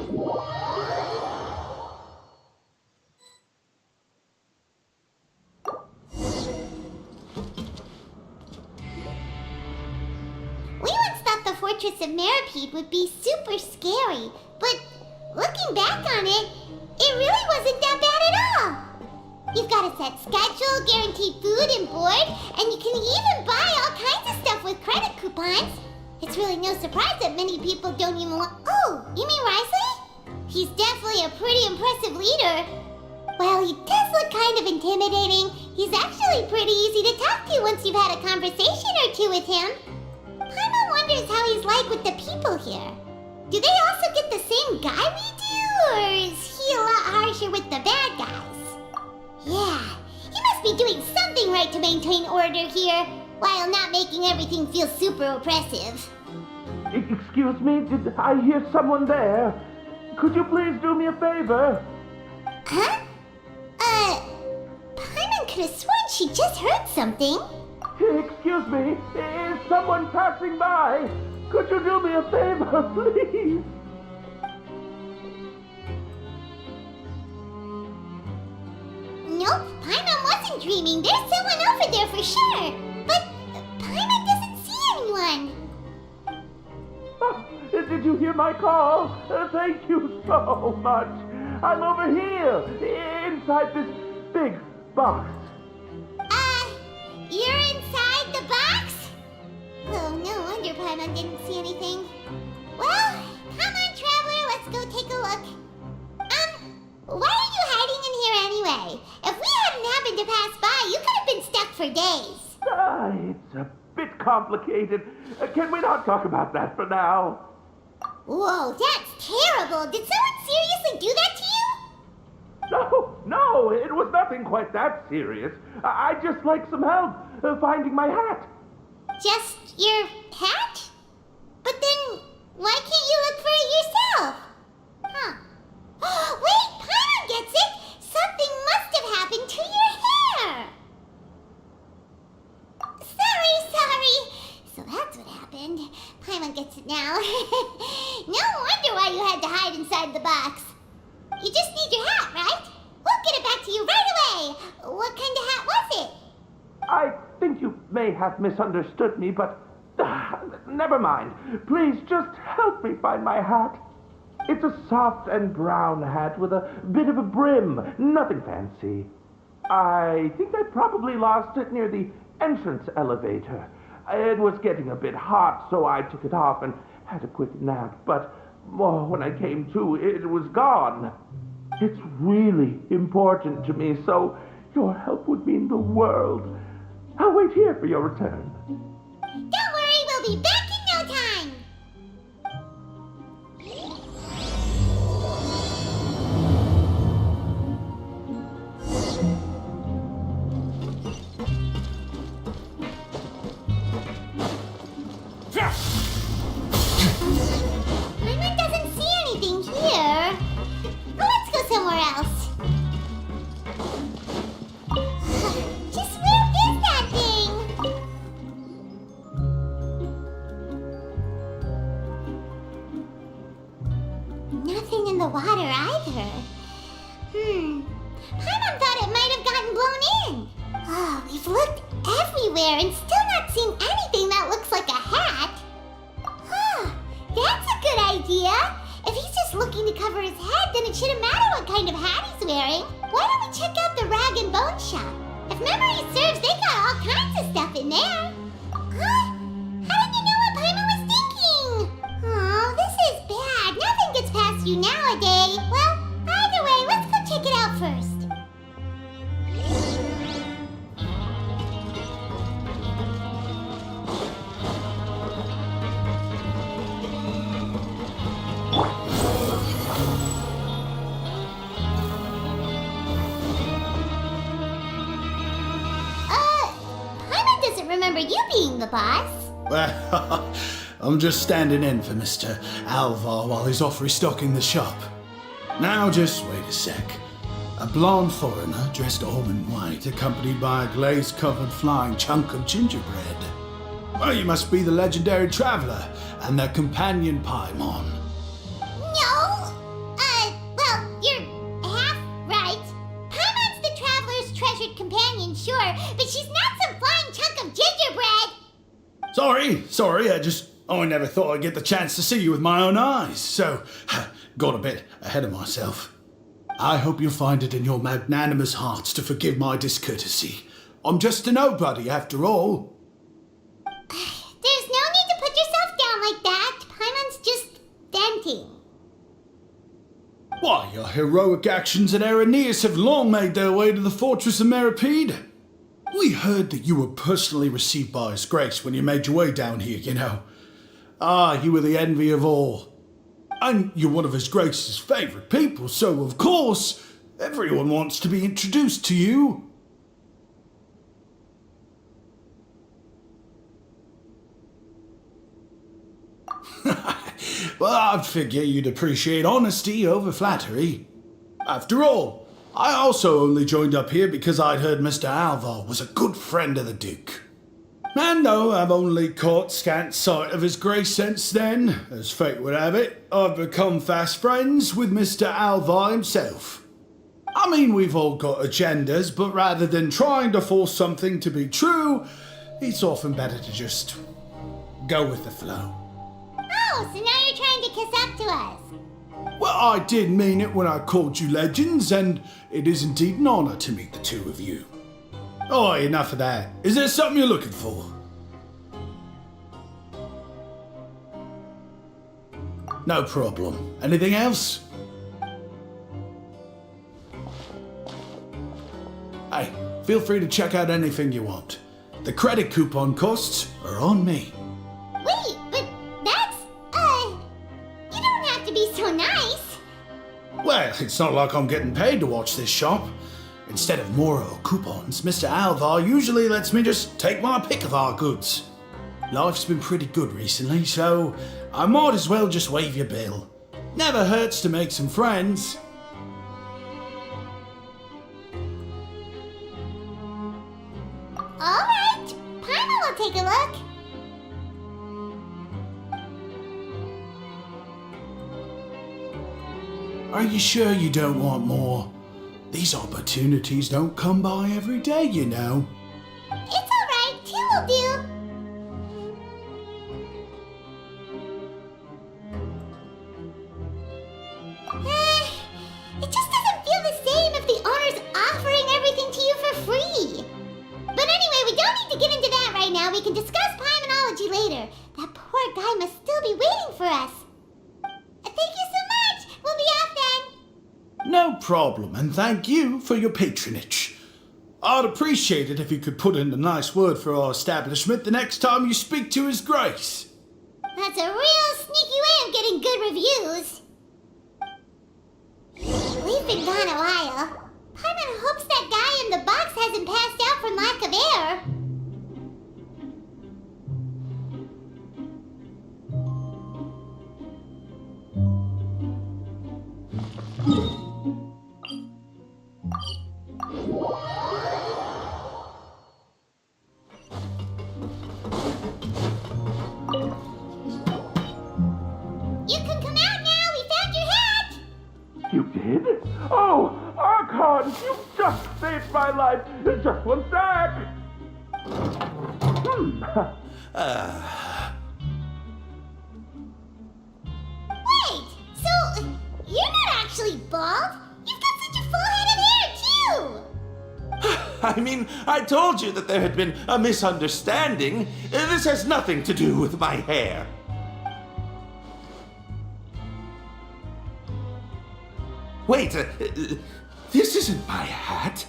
We once thought the Fortress of Meripede would be super scary, but looking back on it, it really wasn't that bad at all. You've got a set schedule, guaranteed food and board, and you can even buy all kinds of stuff with credit coupons. It's really no surprise that many people don't even want... Oh, you mean Risley? He's definitely a pretty impressive leader. While he does look kind of intimidating, he's actually pretty easy to talk to once you've had a conversation or two with him. Paimon wonders how he's like with the people here. Do they also get the same guy we do, or is he a lot harsher with the bad guys? Yeah, he must be doing something right to maintain order here, while not making everything feel super oppressive. Excuse me, did I hear someone there? Could you please do me a favor? Huh? Paimon could have sworn she just heard something. Excuse me, is someone passing by? Could you do me a favor, please? Nope, Paimon wasn't dreaming. There's someone over there for sure. But Paimon doesn't see anyone. Did you hear my call? Thank you so much. I'm over here, inside this big box. You're inside the box? Oh, no wonder Paimon didn't see anything. Well, come on, Traveler, let's go take a look. Why are you hiding in here anyway? If we hadn't happened to pass by, you could have been stuck for days. It's a bit complicated. Can we not talk about that for now? Whoa, that's terrible. Did someone seriously do that to you? No, it was nothing quite that serious. I'd just like some help finding my hat. Just your hat? But then, why can't you look for it yourself? Huh. Wait, Paimon gets it! Something must have happened to your hair! Sorry. So that's what happened. Paimon gets it now. No wonder why you had to hide inside the box. You just need your hat, right? We'll get it back to you right away. What kind of hat was it? I think you may have misunderstood me, but never mind. Please just help me find my hat. It's a soft and brown hat with a bit of a brim. Nothing fancy. I think I probably lost it near the entrance elevator. It was getting a bit hot, so I took it off and had a quick nap. But when I came to, it was gone. It's really important to me, so your help would mean the world. I'll wait here for your return. Don't worry, we'll be back in no time. Paimon doesn't see anything here. Let's go somewhere else. Just where is that thing? Nothing in the water either. Paimon thought it might have gotten blown in. Oh, we've looked everywhere and still not seen anything that looks like a hat. That's a good idea. If he's just looking to cover his head, then it shouldn't matter what kind of hat he's wearing. Why don't we check out the rag and bone shop? If memory serves, they got all kinds of stuff in there. Huh? How did you know what Paimon was thinking? Oh, this is bad. Nothing gets past you nowadays. Well, either way, let's go check it out first. Remember you being the boss. Well, I'm just standing in for Mr. Alvar while he's off restocking the shop. Now just wait a sec. A blonde foreigner dressed all in white, accompanied by a glaze-covered flying chunk of gingerbread. Well, you must be the legendary traveler and their companion Paimon. No, Sorry, I never thought I'd get the chance to see you with my own eyes, so got a bit ahead of myself. I hope you'll find it in your magnanimous hearts to forgive my discourtesy. I'm just a nobody, after all. There's no need to put yourself down like that. Paimon's just venting. Why, your heroic actions at Araneus have long made their way to the fortress of Meripede. We heard that you were personally received by His Grace when you made your way down here, you know. You were the envy of all. And you're one of His Grace's favourite people, so of course, everyone wants to be introduced to you. Well, I'd figure you'd appreciate honesty over flattery. After all, I also only joined up here because I'd heard Mr. Alvar was a good friend of the Duke. And though I've only caught scant sight of His Grace since then, as fate would have it, I've become fast friends with Mr. Alvar himself. I mean, we've all got agendas, but rather than trying to force something to be true, it's often better to just go with the flow. Oh, so now you're trying to kiss up to us. Well, I did mean it when I called you legends, and it is indeed an honor to meet the two of you. Oh, enough of that. Is there something you're looking for? No problem. Anything else? Hey, feel free to check out anything you want. The credit coupon costs are on me. Wait, but that's, you don't have to be so nice. Well, it's not like I'm getting paid to watch this shop. Instead of more coupons, Mr. Alvar usually lets me just take my pick of our goods. Life's been pretty good recently, so I might as well just waive your bill. Never hurts to make some friends. Alright, Paimon will take a look. Are you sure you don't want more? These opportunities don't come by every day, you know. It's alright, two will do. It just doesn't feel the same if the owner's offering everything to you for free. But anyway, we don't need to get into that right now. We can discuss Paimonology later. That poor guy must still be waiting for us. Thank you so much. We'll be off then. No problem, and thank you for your patronage. I'd appreciate it if you could put in a nice word for our establishment the next time you speak to His Grace. That's a real sneaky way of getting good reviews. We've been gone a while. Paimon hopes that guy in the box hasn't passed out from lack of air. You can come out now. We found your hat. You did? Oh, Archon, you just saved my life. Just one sec. Wait, so you're not actually bald? You've got such a full head of hair, too. I mean, I told you that there had been a misunderstanding. This has nothing to do with my hair. Wait, this isn't my hat.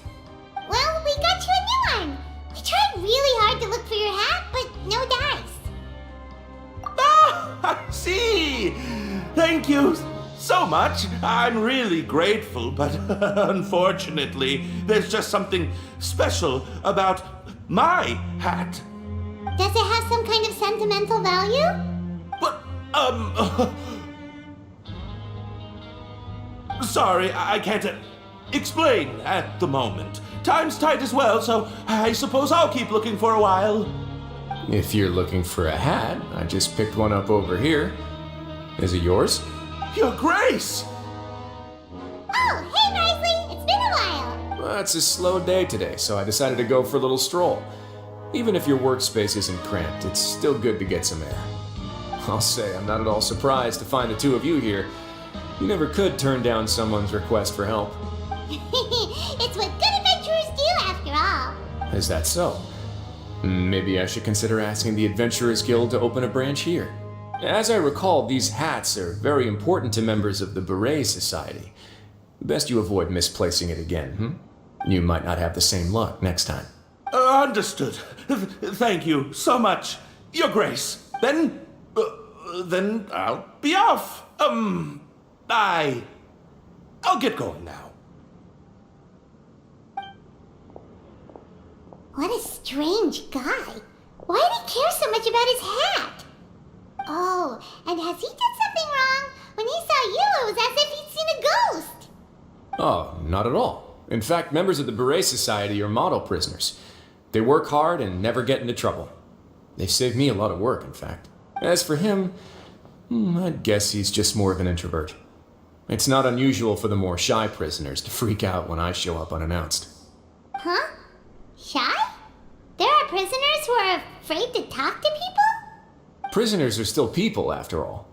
Well, we got you a new one. We tried really hard to look for your hat, but no dice. Ah, I see. Thank you so much. I'm really grateful, but unfortunately, there's just something special about my hat. Does it have some kind of sentimental value? But, sorry, I can't explain at the moment. Time's tight as well, so I suppose I'll keep looking for a while. If you're looking for a hat, I just picked one up over here. Is it yours? Your Grace! Oh, hey, Risley. It's been a while. Well, it's a slow day today, so I decided to go for a little stroll. Even if your workspace isn't cramped, it's still good to get some air. I'll say I'm not at all surprised to find the two of you here. You never could turn down someone's request for help. It's what good adventurers do, after all. Is that so? Maybe I should consider asking the Adventurers Guild to open a branch here. As I recall, these hats are very important to members of the Beret Society. Best you avoid misplacing it again, You might not have the same luck next time. Understood. Thank you so much, Your Grace. Then I'll be off. I'll get going now. What a strange guy. Why did he care so much about his hat? Oh, and has he done something wrong? When he saw you, it was as if he'd seen a ghost. Oh, not at all. In fact, members of the Beret Society are model prisoners. They work hard and never get into trouble. They save me a lot of work, in fact. As for him, I'd guess he's just more of an introvert. It's not unusual for the more shy prisoners to freak out when I show up unannounced. Huh? Shy? There are prisoners who are afraid to talk to people? Prisoners are still people, after all.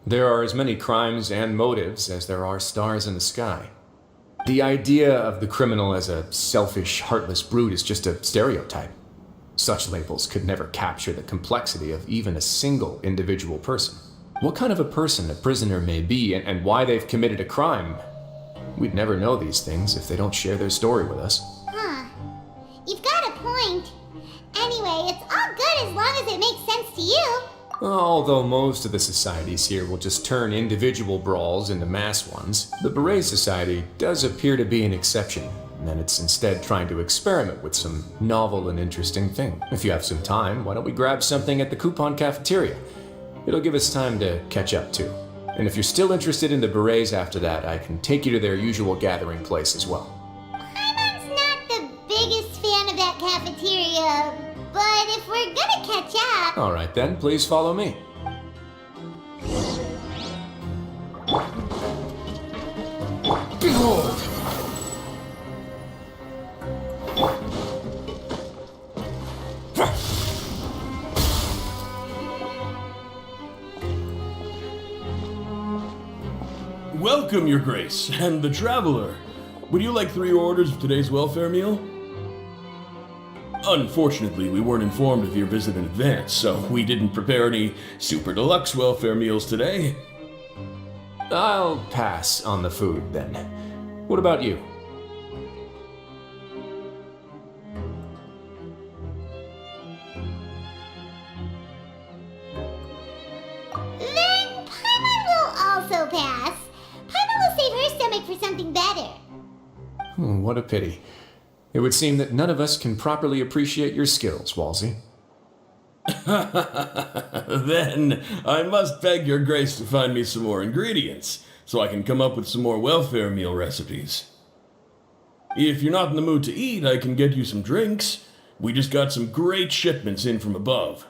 There are as many crimes and motives as there are stars in the sky. The idea of the criminal as a selfish, heartless brute is just a stereotype. Such labels could never capture the complexity of even a single individual person. What kind of a person a prisoner may be and why they've committed a crime, we'd never know these things if they don't share their story with us. Huh. You've got a point. Anyway, it's all good as long as it makes sense to you. Although most of the societies here will just turn individual brawls into mass ones, the Beret Society does appear to be an exception, and it's instead trying to experiment with some novel and interesting thing. If you have some time, why don't we grab something at the Coupon Cafeteria? It'll give us time to catch up too. And if you're still interested in the Berets after that, I can take you to their usual gathering place as well. Paimon's not the biggest fan of that cafeteria, but if we're gonna catch up... Alright then, please follow me. Behold! Welcome, Your Grace, and the Traveler. Would you like 3 orders of today's welfare meal? Unfortunately, we weren't informed of your visit in advance, so we didn't prepare any super deluxe welfare meals today. I'll pass on the food then. What about you? Then Paimon will also pass. Paimon will save her stomach for something better. What a pity. It would seem that none of us can properly appreciate your skills, Walsey. Then I must beg Your Grace to find me some more ingredients, so I can come up with some more welfare meal recipes. If you're not in the mood to eat, I can get you some drinks. We just got some great shipments in from above.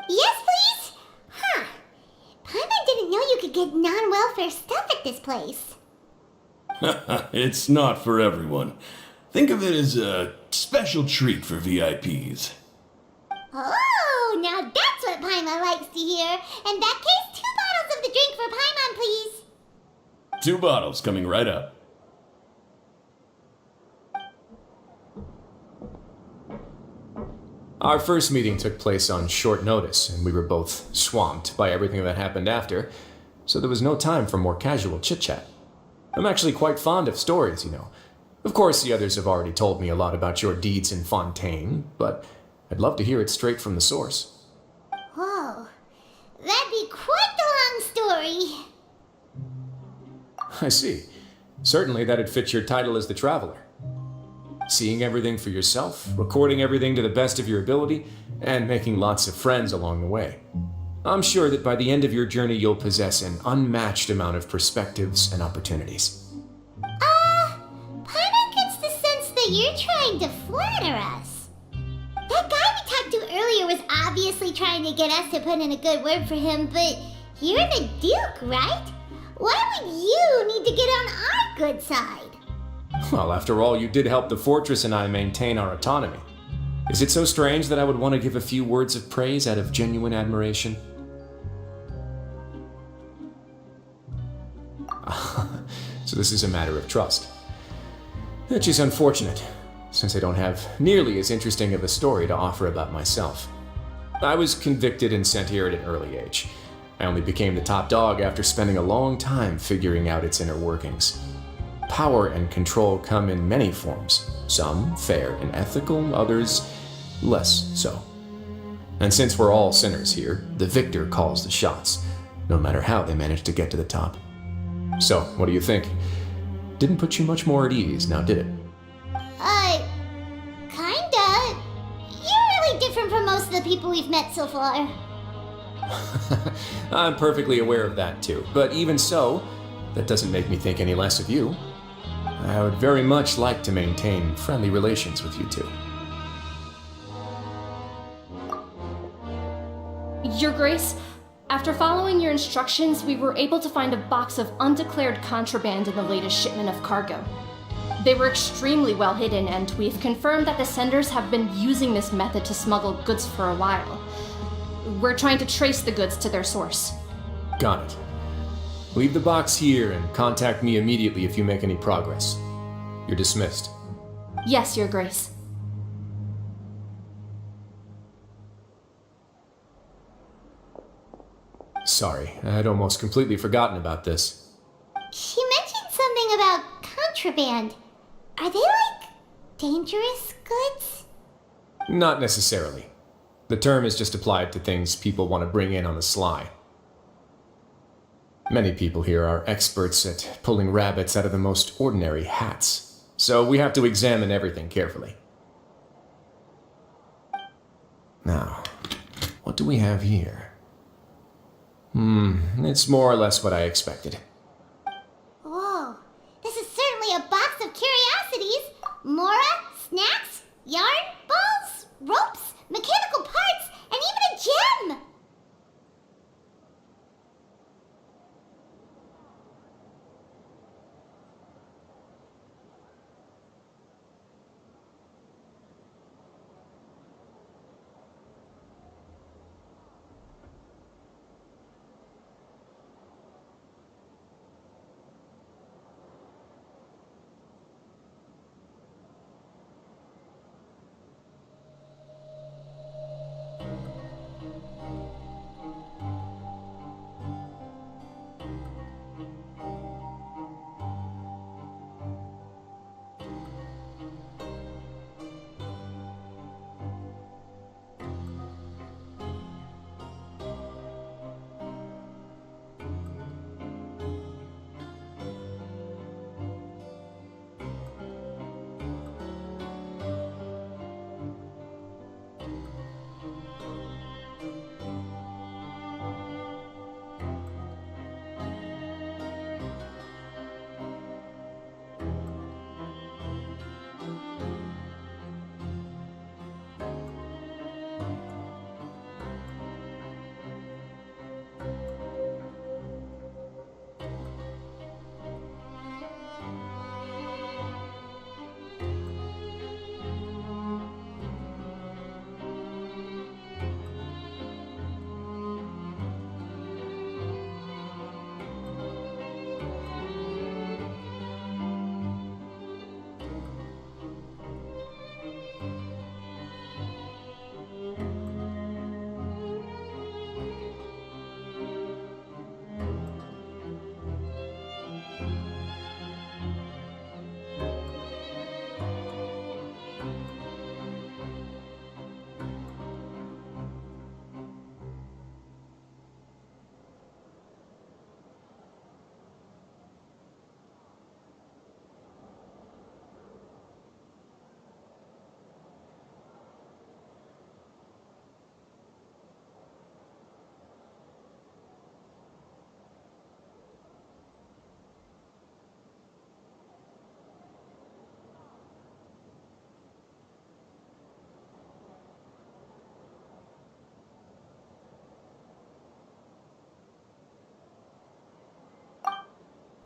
Yes, please? Huh. Paimon didn't know you could get non-welfare stuff at this place. It's not for everyone. Think of it as a special treat for VIPs. Oh, now that's what Paimon likes to hear. In that case, 2 bottles of the drink for Paimon, please. 2 bottles coming right up. Our first meeting took place on short notice, and we were both swamped by everything that happened after, so there was no time for more casual chit-chat. I'm actually quite fond of stories, you know. Of course, the others have already told me a lot about your deeds in Fontaine, but I'd love to hear it straight from the source. Whoa. That'd be quite the long story. I see. Certainly that'd fit your title as the Traveler. Seeing everything for yourself, recording everything to the best of your ability, and making lots of friends along the way. I'm sure that by the end of your journey you'll possess an unmatched amount of perspectives and opportunities. Paimon gets the sense that you're trying to flatter us. That guy we talked to earlier was obviously trying to get us to put in a good word for him, but you're the Duke, right? Why would you need to get on our good side? Well, after all, you did help the fortress and I maintain our autonomy. Is it so strange that I would want to give a few words of praise out of genuine admiration? So this is a matter of trust. Which is unfortunate, since I don't have nearly as interesting of a story to offer about myself. I was convicted and sent here at an early age. I only became the top dog after spending a long time figuring out its inner workings. Power and control come in many forms, some fair and ethical, others less so. And since we're all sinners here, the victor calls the shots, no matter how they manage to get to the top. So, what do you think? Didn't put you much more at ease, now did it? Kinda. You're really different from most of the people we've met so far. I'm perfectly aware of that too, but even so, that doesn't make me think any less of you. I would very much like to maintain friendly relations with you two. Your Grace, after following your instructions, we were able to find a box of undeclared contraband in the latest shipment of cargo. They were extremely well hidden, and we've confirmed that the senders have been using this method to smuggle goods for a while. We're trying to trace the goods to their source. Got it. Leave the box here and contact me immediately if you make any progress. You're dismissed. Yes, Your Grace. Sorry, I'd almost completely forgotten about this. She mentioned something about contraband. Are they like dangerous goods? Not necessarily. The term is just applied to things people want to bring in on the sly. Many people here are experts at pulling rabbits out of the most ordinary hats, so we have to examine everything carefully. Now, what do we have here? It's more or less what I expected. Whoa, this is certainly a box of curiosities. Mora, snacks, yarn, balls, ropes, mechanical parts, and even a gem!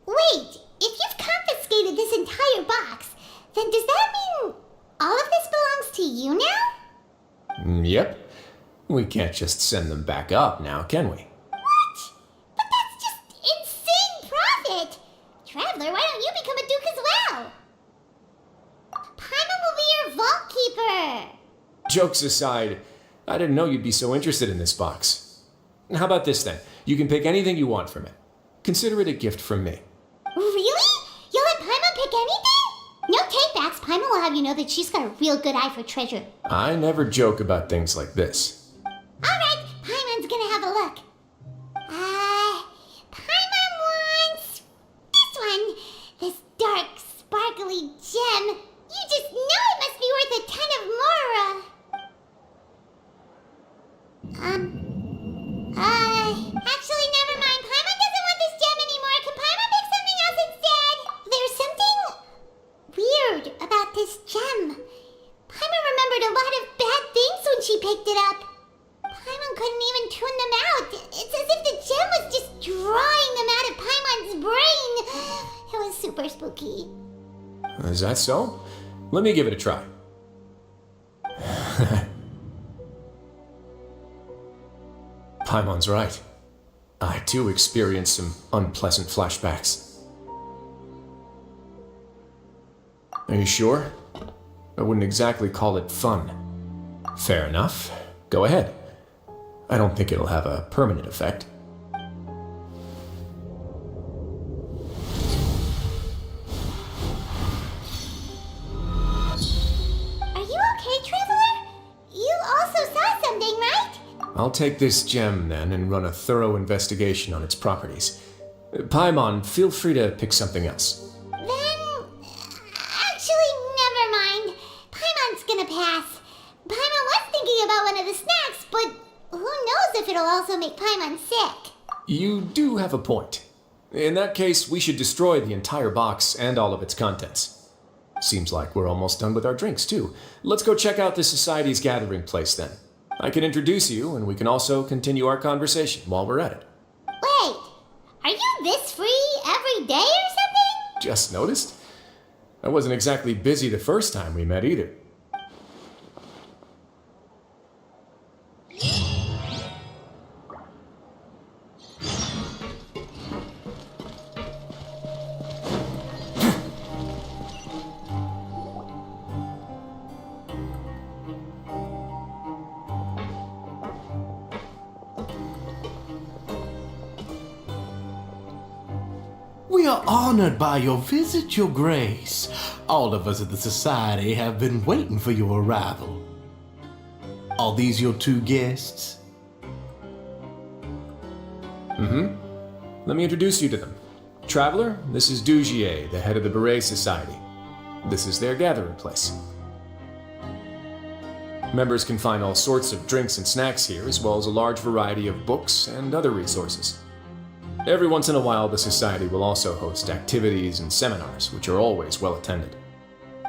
Wait, if you've confiscated this entire box, then does that mean all of this belongs to you now? Yep. We can't just send them back up now, can we? What? But that's just insane profit! Traveler, why don't you become a duke as well? Paimon will be your vault keeper! Jokes aside, I didn't know you'd be so interested in this box. How about this then? You can pick anything you want from it. Consider it a gift from me. Really? You'll let Paimon pick anything? No takebacks. Paimon will have you know that she's got a real good eye for treasure. I never joke about things like this. Alright, Paimon's gonna have a look. Paimon wants this one. This dark, sparkly gem. You just know it must be worth a ton of Mora. Actually, never mind. Paimon doesn't want this gem anymore. Can Paimon pick something else instead? There's something weird about this gem. Paimon remembered a lot of bad things when she picked it up. Paimon couldn't even tune them out. It's as if the gem was just drawing them out of Paimon's brain. It was super spooky. Is that so? Let me give it a try. Paimon's right. I too experienced some unpleasant flashbacks. Are you sure? I wouldn't exactly call it fun. Fair enough. Go ahead. I don't think it'll have a permanent effect. Are you okay, Traveler? You also saw something, right? I'll take this gem then and run a thorough investigation on its properties. Paimon, feel free to pick something else. Then, actually, never mind. Paimon's gonna pass. Paimon was thinking about one of the snacks, but who knows if it'll also make Paimon sick. You do have a point. In that case, we should destroy the entire box and all of its contents. Seems like we're almost done with our drinks, too. Let's go check out the Society's gathering place, then. I can introduce you, and we can also continue our conversation while we're at it. Wait, are you this free every day or something? Just noticed? I wasn't exactly busy the first time we met either. We are honored by your visit, Your Grace. All of us at the Society have been waiting for your arrival. Are these your two guests? Let me introduce you to them. Traveler, this is Dugier, the head of the Beret Society. This is their gathering place. Members can find all sorts of drinks and snacks here, as well as a large variety of books and other resources. Every once in a while, the Society will also host activities and seminars, which are always well attended.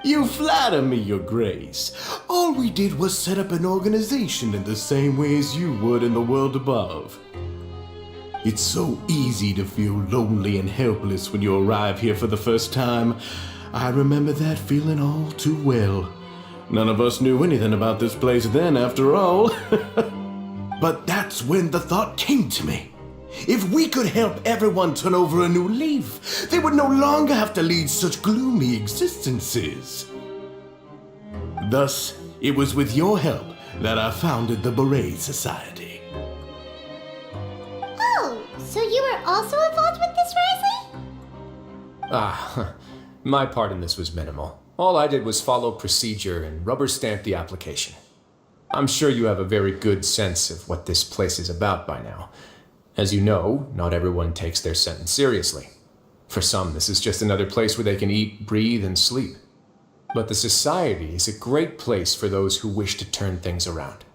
You flatter me, Your Grace. All we did was set up an organization in the same way as you would in the world above. It's so easy to feel lonely and helpless when you arrive here for the first time. I remember that feeling all too well. None of us knew anything about this place then, after all. But that's when the thought came to me. If we could help everyone turn over a new leaf, they would no longer have to lead such gloomy existences. Thus, it was with your help that I founded the Beret Society. Oh, so you were also involved with this, Risley? My part in this was minimal. All I did was follow procedure and rubber stamp the application. I'm sure you have a very good sense of what this place is about by now. As you know, not everyone takes their sentence seriously. For some, this is just another place where they can eat, breathe, and sleep. But the Society is a great place for those who wish to turn things around.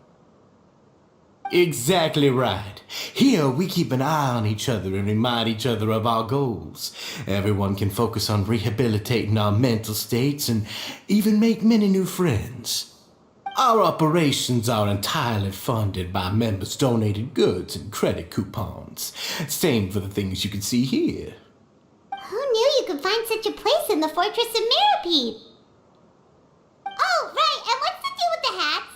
Exactly right. Here we keep an eye on each other and remind each other of our goals. Everyone can focus on rehabilitating our mental states and even make many new friends. Our operations are entirely funded by members' donated goods and credit coupons. Same for the things you can see here. Who knew you could find such a place in the Fortress of Mirapede? Oh, right, and what's the deal with the hats?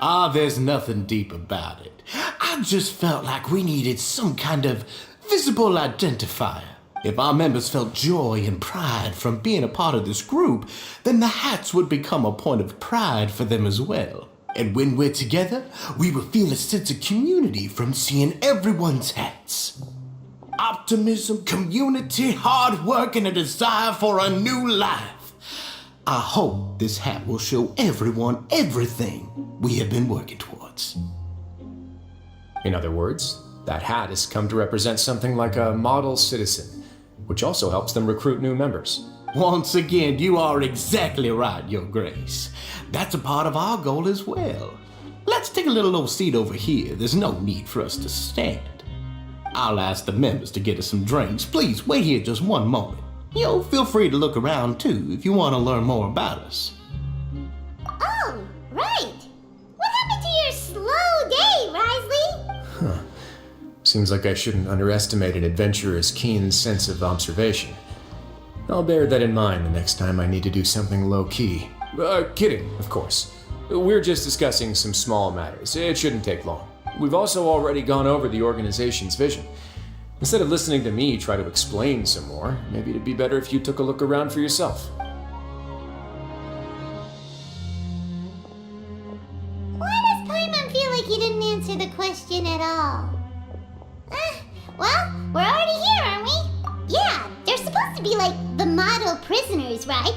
Ah, there's nothing deep about it. I just felt like we needed some kind of visible identifier. If our members felt joy and pride from being a part of this group, then the hats would become a point of pride for them as well. And when we're together, we will feel a sense of community from seeing everyone's hats. Optimism, community, hard work, and a desire for a new life. I hope this hat will show everyone everything we have been working towards. In other words, that hat has come to represent something like a model citizen, which also helps them recruit new members. Once again, you are exactly right, Your Grace. That's a part of our goal as well. Let's take a little old seat over here. There's no need for us to stand. I'll ask the members to get us some drinks. Please wait here just one moment. Feel free to look around too if you want to learn more about us. Oh, right. What happened to your slow day, Risley? Seems like I shouldn't underestimate an adventurer's keen sense of observation. I'll bear that in mind the next time I need to do something low-key. Kidding, of course. We're just discussing some small matters. It shouldn't take long. We've also already gone over the organization's vision. Instead of listening to me try to explain some more, maybe it'd be better if you took a look around for yourself. Why does Paimon feel like he didn't answer the question at all? Well, we're already here, aren't we? Yeah, they're supposed to be like the model prisoners, right?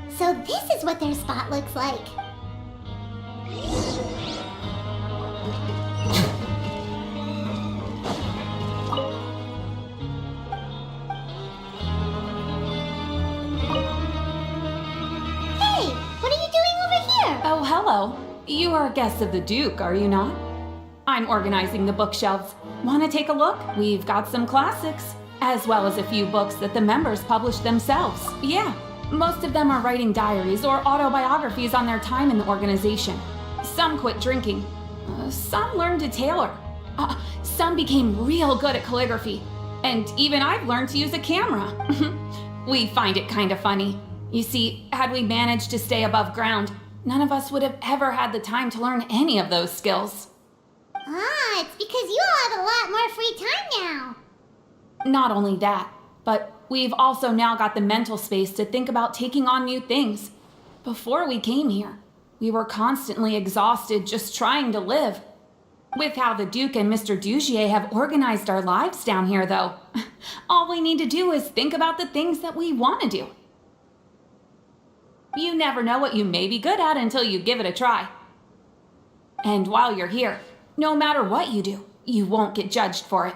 So this is what their spot looks like. Hey, what are you doing over here? Oh, hello. You are a guest of the Duke, are you not? I'm organizing the bookshelves. Want to take a look? We've got some classics, as well as a few books that the members published themselves. Yeah, most of them are writing diaries or autobiographies on their time in the organization. Some quit drinking. Some learned to tailor. Some became real good at calligraphy. And even I've learned to use a camera. We find it kind of funny. You see, had we managed to stay above ground, none of us would have ever had the time to learn any of those skills. Ah, it's because you all have a lot more free time now. Not only that, but we've also now got the mental space to think about taking on new things. Before we came here, we were constantly exhausted just trying to live. With how the Duke and Mr. Dugier have organized our lives down here, though, all we need to do is think about the things that we want to do. You never know what you may be good at until you give it a try. And while you're here, no matter what you do, you won't get judged for it.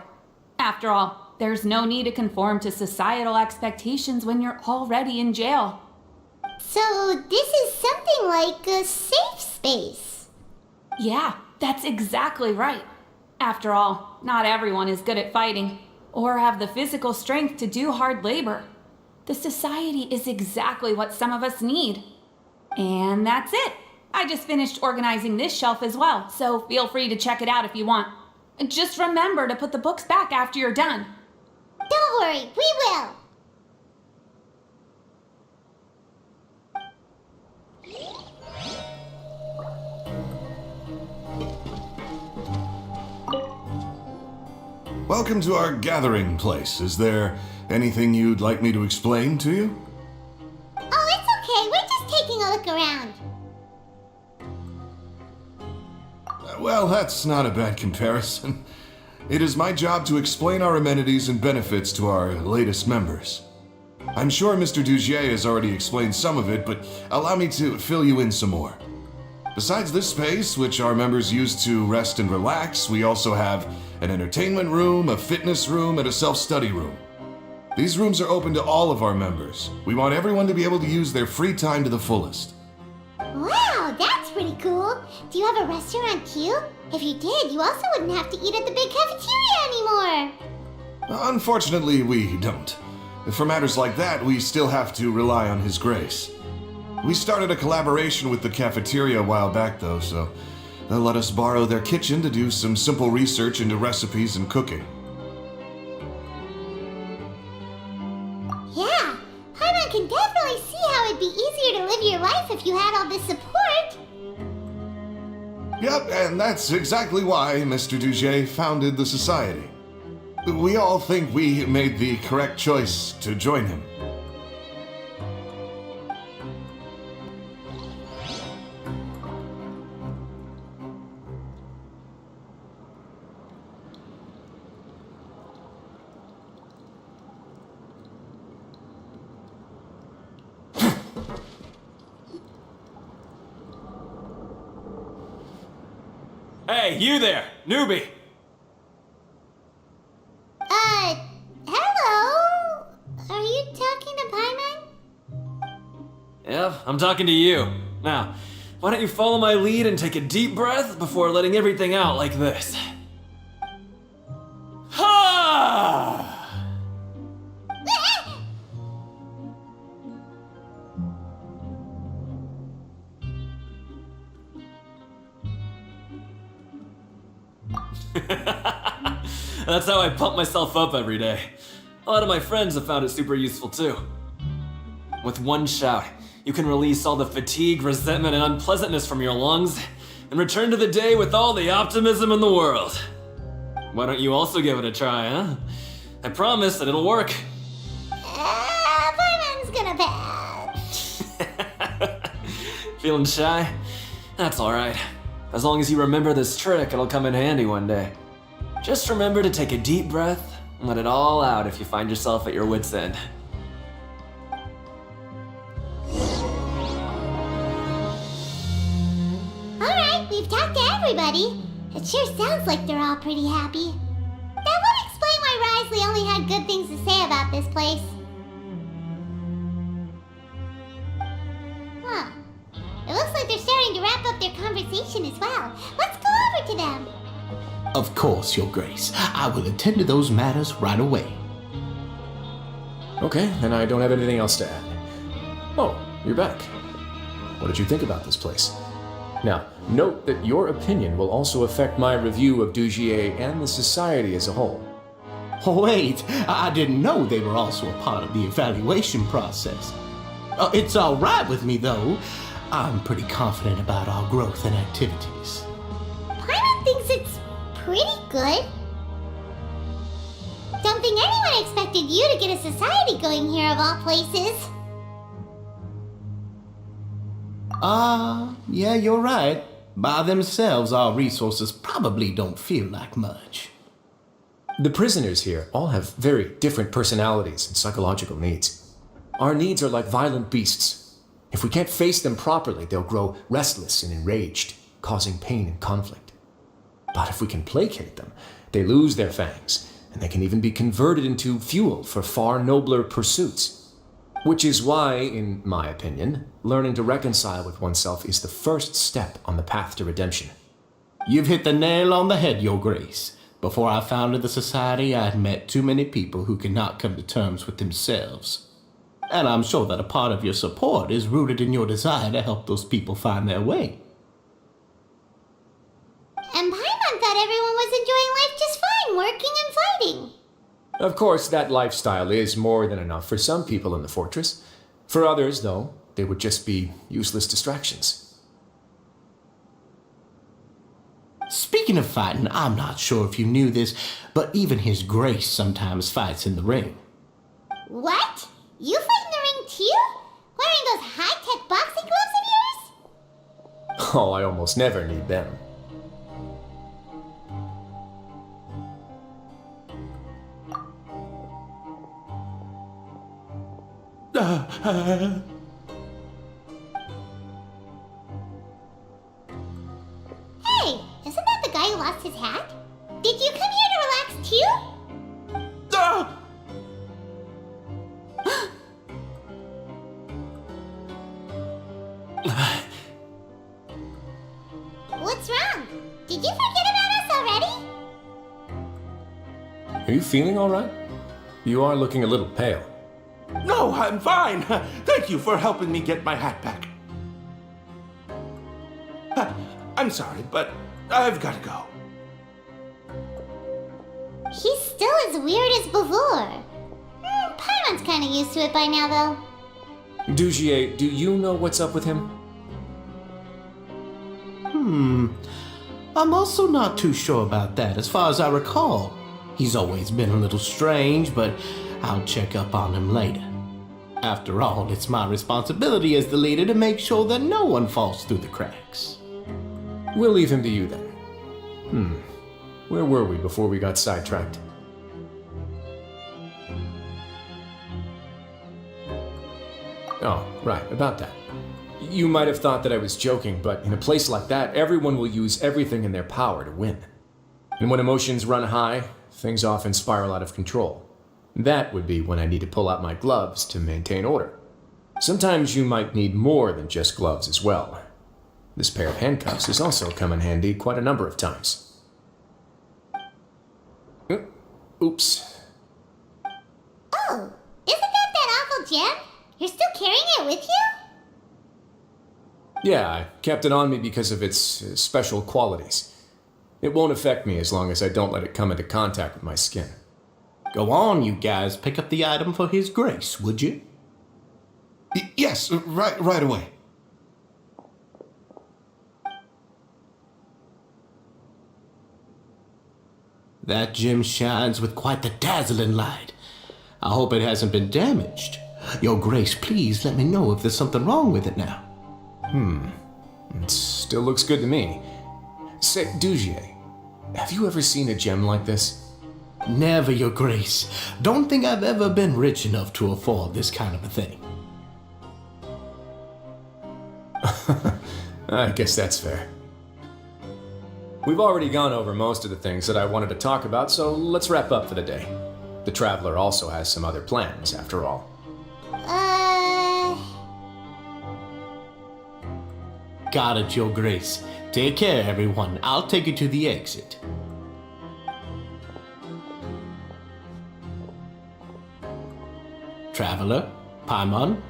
After all, there's no need to conform to societal expectations when you're already in jail. So this is something like a safe space. Yeah, that's exactly right. After all, not everyone is good at fighting, or have the physical strength to do hard labor. The society is exactly what some of us need. And that's it. I just finished organizing this shelf as well, so feel free to check it out if you want. Just remember to put the books back after you're done. Don't worry, we will. Welcome to our gathering place. Is there anything you'd like me to explain to you? Oh, it's okay. We're just taking a look around. Well, that's not a bad comparison. It is my job to explain our amenities and benefits to our latest members. I'm sure Mr. Dugier has already explained some of it, but allow me to fill you in some more. Besides this space, which our members use to rest and relax, we also have an entertainment room, a fitness room, and a self-study room. These rooms are open to all of our members. We want everyone to be able to use their free time to the fullest. Wow, that's pretty cool. Do you have a restaurant too? If you did, you also wouldn't have to eat at the big cafeteria anymore. Unfortunately, we don't. For matters like that, we still have to rely on His Grace. We started a collaboration with the cafeteria a while back, though, so they'll let us borrow their kitchen to do some simple research into recipes and cooking. Yeah, Paimon can definitely see how it'd be easier to live your life if you had all this support. Yep, and that's exactly why Mr. Duget founded the Society. We all think we made the correct choice to join him. Hey, you there, newbie! Hello? Are you talking to Paimon? Yep, I'm talking to you. Now, why don't you follow my lead and take a deep breath before letting everything out like this? Ha! That's how I pump myself up every day. A lot of my friends have found it super useful too. With one shout, you can release all the fatigue, resentment, and unpleasantness from your lungs and return to the day with all the optimism in the world. Why don't you also give it a try, huh? I promise that it'll work. Paimon's gonna pass. Feeling shy? That's alright. As long as you remember this trick, it'll come in handy one day. Just remember to take a deep breath and let it all out if you find yourself at your wit's end. Alright, we've talked to everybody. It sure sounds like they're all pretty happy. That would explain why Risley only had good things to say about this place. Huh. It looks like they're starting to wrap up their conversation as well. Let's go over to them. Of course, Your Grace. I will attend to those matters right away. Okay, then I don't have anything else to add. Oh, you're back. What did you think about this place? Now, note that your opinion will also affect my review of Dugier and the Society as a whole. Wait, I didn't know they were also a part of the evaluation process. It's all right with me, though. I'm pretty confident about our growth and activities. Paimon thinks it's pretty good. Don't think anyone expected you to get a society going here of all places. Yeah, you're right. By themselves, our resources probably don't feel like much. The prisoners here all have very different personalities and psychological needs. Our needs are like violent beasts. If we can't face them properly, they'll grow restless and enraged, causing pain and conflict. But if we can placate them, they lose their fangs, and they can even be converted into fuel for far nobler pursuits. Which is why, in my opinion, learning to reconcile with oneself is the first step on the path to redemption. You've hit the nail on the head, Your Grace. Before I founded the Society, I had met too many people who could not come to terms with themselves. And I'm sure that a part of your support is rooted in your desire to help those people find their way. And Paimon thought everyone was enjoying life just fine, working and fighting. Of course, that lifestyle is more than enough for some people in the fortress. For others, though, they would just be useless distractions. Speaking of fighting, I'm not sure if you knew this, but even His Grace sometimes fights in the ring. What? You fight in the ring too? Wearing those high-tech boxing gloves of yours? Oh, I almost never need them. Hey, isn't that the guy who lost his hat? Did you come here to relax too? Ah! What's wrong? Did you forget about us already? Are you feeling all right? You are looking a little pale. No, I'm fine. Thank you for helping me get my hat back. I'm sorry, but I've got to go. He's still as weird as before. Paimon's kind of used to it by now, though. Dugier, do you know what's up with him? I'm also not too sure about that. As far as I recall, he's always been a little strange, but I'll check up on him later. After all, it's my responsibility as the leader to make sure that no one falls through the cracks. We'll leave him to you then. Where were we before we got sidetracked? Oh, right, about that. You might have thought that I was joking, but in a place like that, everyone will use everything in their power to win. And when emotions run high, things often spiral out of control. That would be when I need to pull out my gloves to maintain order. Sometimes you might need more than just gloves as well. This pair of handcuffs has also come in handy quite a number of times. Oops. Oh, isn't that awful gem? You're still carrying it with you? Yeah, I kept it on me because of its special qualities. It won't affect me as long as I don't let it come into contact with my skin. Go on, you guys. Pick up the item for His Grace, would you? Yes, right away. That gem shines with quite the dazzling light. I hope it hasn't been damaged. Your Grace, please let me know if there's something wrong with it now. It still looks good to me. Say, Dugier, have you ever seen a gem like this? Never, Your Grace. Don't think I've ever been rich enough to afford this kind of a thing. I guess that's fair. We've already gone over most of the things that I wanted to talk about, so let's wrap up for the day. The Traveler also has some other plans, after all. Got it, Your Grace. Take care, everyone. I'll take you to the exit. Traveler, Paimon,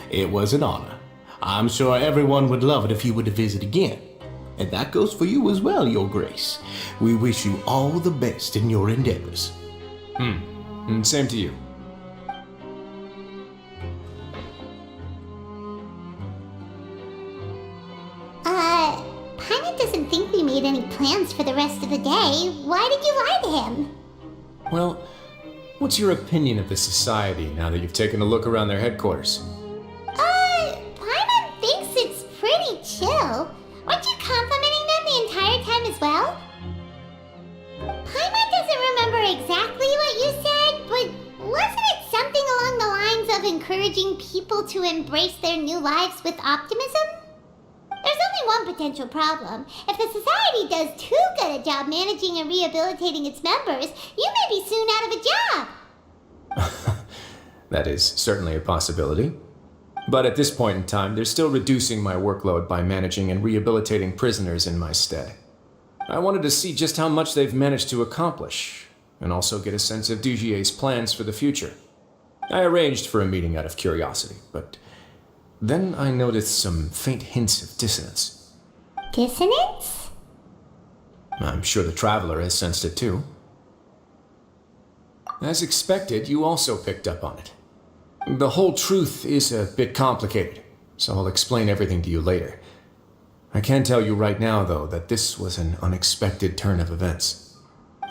it was an honor. I'm sure everyone would love it if you were to visit again. And that goes for you as well, Your Grace. We wish you all the best in your endeavors. And same to you. Paimon doesn't think we made any plans for the rest of the day. Why did you lie to him? Well, what's your opinion of the Society now that you've taken a look around their headquarters? Paimon thinks it's pretty chill. Weren't you complimenting them the entire time as well? Paimon doesn't remember exactly what you said, but wasn't it something along the lines of encouraging people to embrace their new lives with optimism? There's only one potential problem. If the Society does too good a job managing and rehabilitating its members, you may be soon out of a job. That is certainly a possibility. But at this point in time, they're still reducing my workload by managing and rehabilitating prisoners in my stead. I wanted to see just how much they've managed to accomplish, and also get a sense of Dugier's plans for the future. I arranged for a meeting out of curiosity, but then I noticed some faint hints of dissonance. Dissonance? I'm sure the Traveler has sensed it too. As expected, you also picked up on it. The whole truth is a bit complicated, so I'll explain everything to you later. I can tell you right now, though, that this was an unexpected turn of events.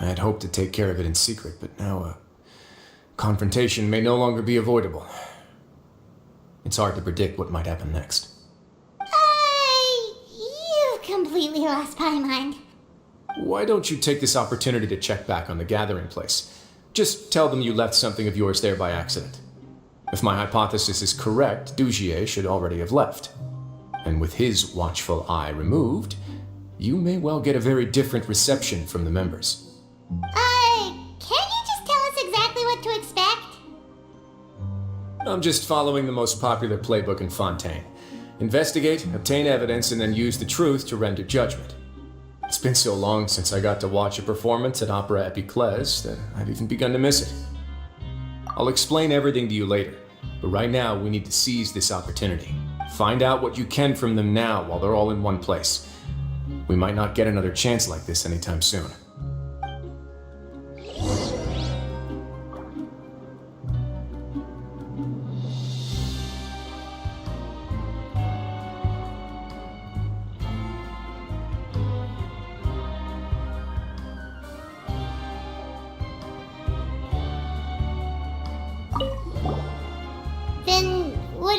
I had hoped to take care of it in secret, but now a confrontation may no longer be avoidable. It's hard to predict what might happen next. You've completely lost my mind. Why don't you take this opportunity to check back on the gathering place? Just tell them you left something of yours there by accident. If my hypothesis is correct, Dugier should already have left. And with his watchful eye removed, you may well get a very different reception from the members. Can't you just tell us exactly what to expect? I'm just following the most popular playbook in Fontaine. Investigate, obtain evidence, and then use the truth to render judgment. It's been so long since I got to watch a performance at Opera Epiclese that I've even begun to miss it. I'll explain everything to you later, but right now we need to seize this opportunity. Find out what you can from them now while they're all in one place. We might not get another chance like this anytime soon.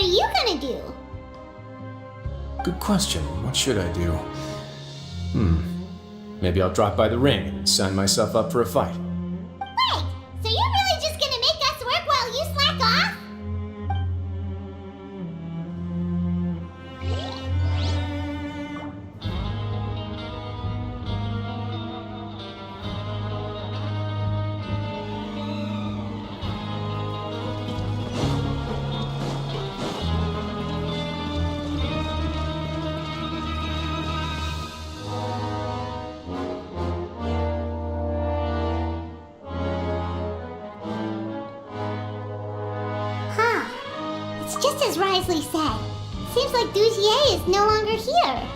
what are you gonna do? Good question. What should I do? Maybe I'll drop by the ring and sign myself up for a fight. Wait, so you're really just gonna make us work while you slack off? Huh. It's just as Risley said. Seems like Dugier is no longer here.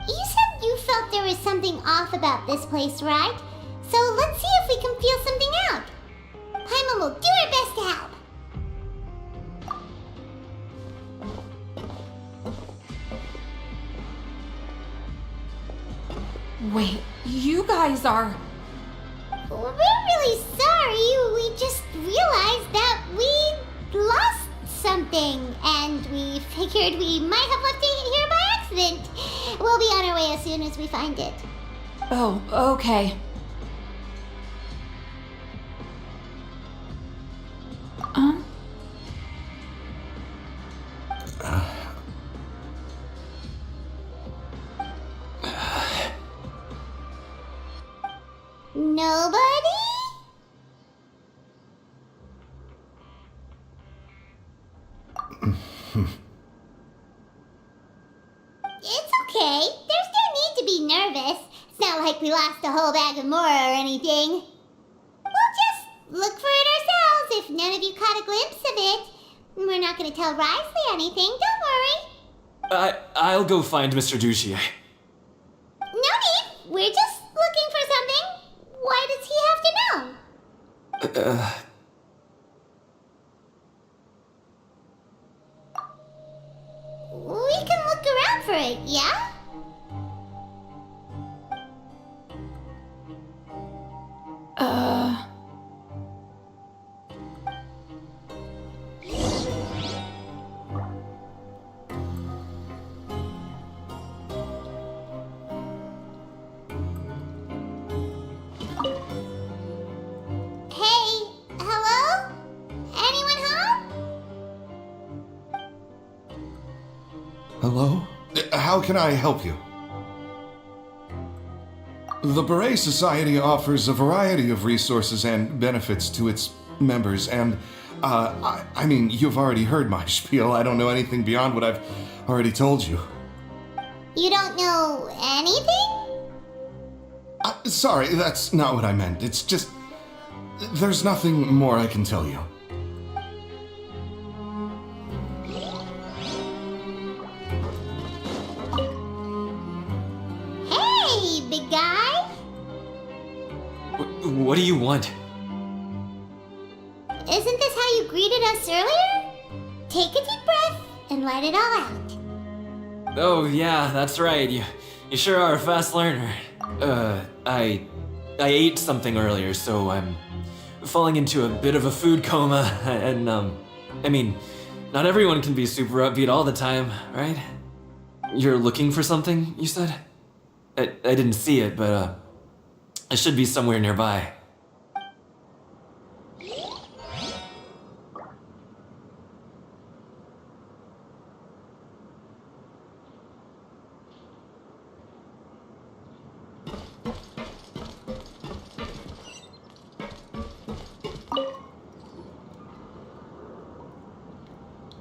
You said you felt there was something off about this place, right? So let's see if we can feel something out. Paimon will do her best to help. Wait, you guys are... We're really sorry. We just realized that we lost something, and we figured we might have left it here by accident. We'll be on our way as soon as we find it. Oh, okay. Nobody? It's okay. There's no need to be nervous. It's not like we lost a whole bag of Mora or anything. We'll just look for it ourselves if none of you caught a glimpse of it. We're not going to tell Risley anything, don't worry. I'll go find Mr. Dugier. No need. We're just looking for something. Why does he have to know? We can look around for it, yeah? Hey, hello? Anyone home? Hello? How can I help you? The Beret Society offers a variety of resources and benefits to its members, and, I mean, you've already heard my spiel. I don't know anything beyond what I've already told you. You don't know anything? Sorry, that's not what I meant. It's just... there's nothing more I can tell you. Hey, big guy. What do you want? us earlier? Take a deep breath and let it all out. Oh yeah, that's right. You sure are a fast learner. I ate something earlier, so I'm falling into a bit of a food coma, and I mean, not everyone can be super upbeat all the time, right? You're looking for something, you said? I didn't see it, but it should be somewhere nearby.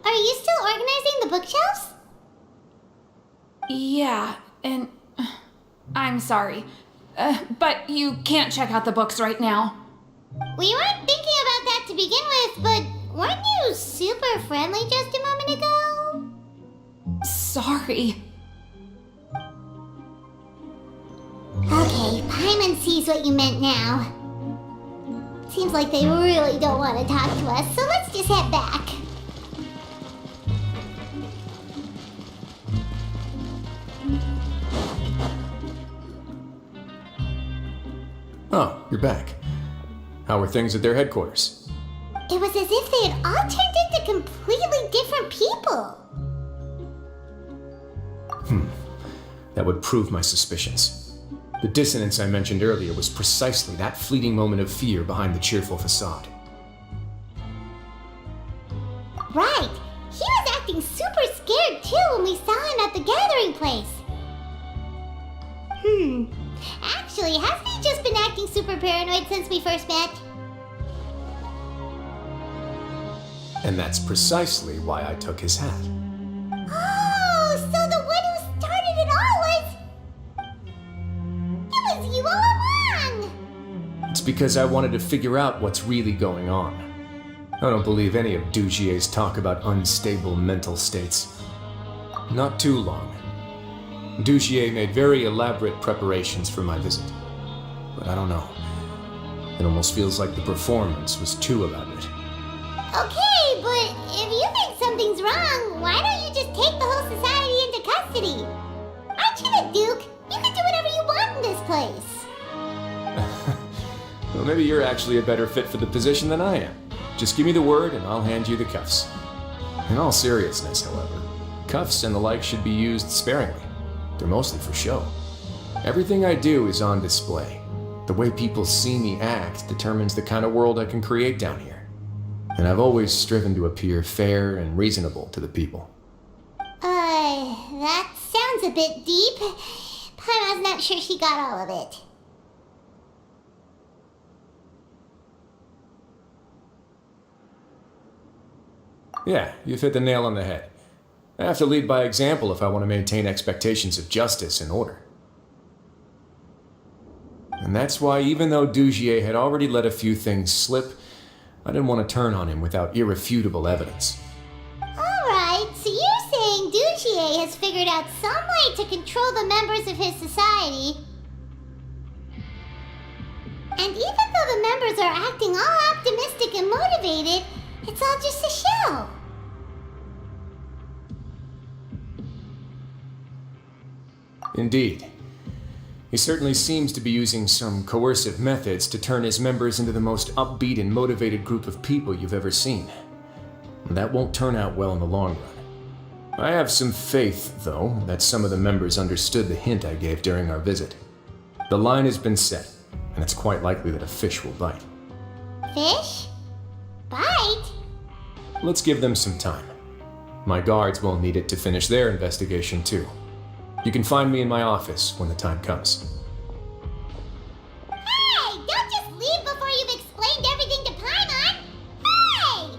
Are you still organizing the bookshelves? Yeah, and I'm sorry. But you can't check out the books right now. We weren't thinking about that to begin with, but weren't you super friendly just a moment ago? Sorry. Okay, Paimon sees what you meant now. Seems like they really don't want to talk to us, so let's just head back. Oh, you're back. How were things at their headquarters? It was as if they had all turned into completely different people. That would prove my suspicions. The dissonance I mentioned earlier was precisely that fleeting moment of fear behind the cheerful facade. Right. He was acting super scared too when we saw him at the gathering place. Actually, hasn't he just been acting super paranoid since we first met? And that's precisely why I took his hat. Oh, so the one who started it all was you all along! It's because I wanted to figure out what's really going on. I don't believe any of Dugier's talk about unstable mental states. Not too long. Dugier made very elaborate preparations for my visit. But I don't know. It almost feels like the performance was too elaborate. Okay, but if you think something's wrong, why don't you just take the whole society into custody? Aren't you the Duke? You can do whatever you want in this place. Well, maybe you're actually a better fit for the position than I am. Just give me the word and I'll hand you the cuffs. In all seriousness, however, cuffs and the like should be used sparingly. They're mostly for show. Everything I do is on display. The way people see me act determines the kind of world I can create down here. And I've always striven to appear fair and reasonable to the people. That sounds a bit deep. Paimon's not sure she got all of it. Yeah, you've hit the nail on the head. I have to lead by example if I want to maintain expectations of justice and order. And that's why, even though Dugier had already let a few things slip, I didn't want to turn on him without irrefutable evidence. Alright, so you're saying Dugier has figured out some way to control the members of his society. And even though the members are acting all optimistic and motivated, it's all just a show. Indeed. He certainly seems to be using some coercive methods to turn his members into the most upbeat and motivated group of people you've ever seen. And that won't turn out well in the long run. I have some faith, though, that some of the members understood the hint I gave during our visit. The line has been set, and it's quite likely that a fish will bite. Fish? Bite? Let's give them some time. My guards will need it to finish their investigation, too. You can find me in my office when the time comes. Hey! Don't just leave before you've explained everything to Paimon! Hey!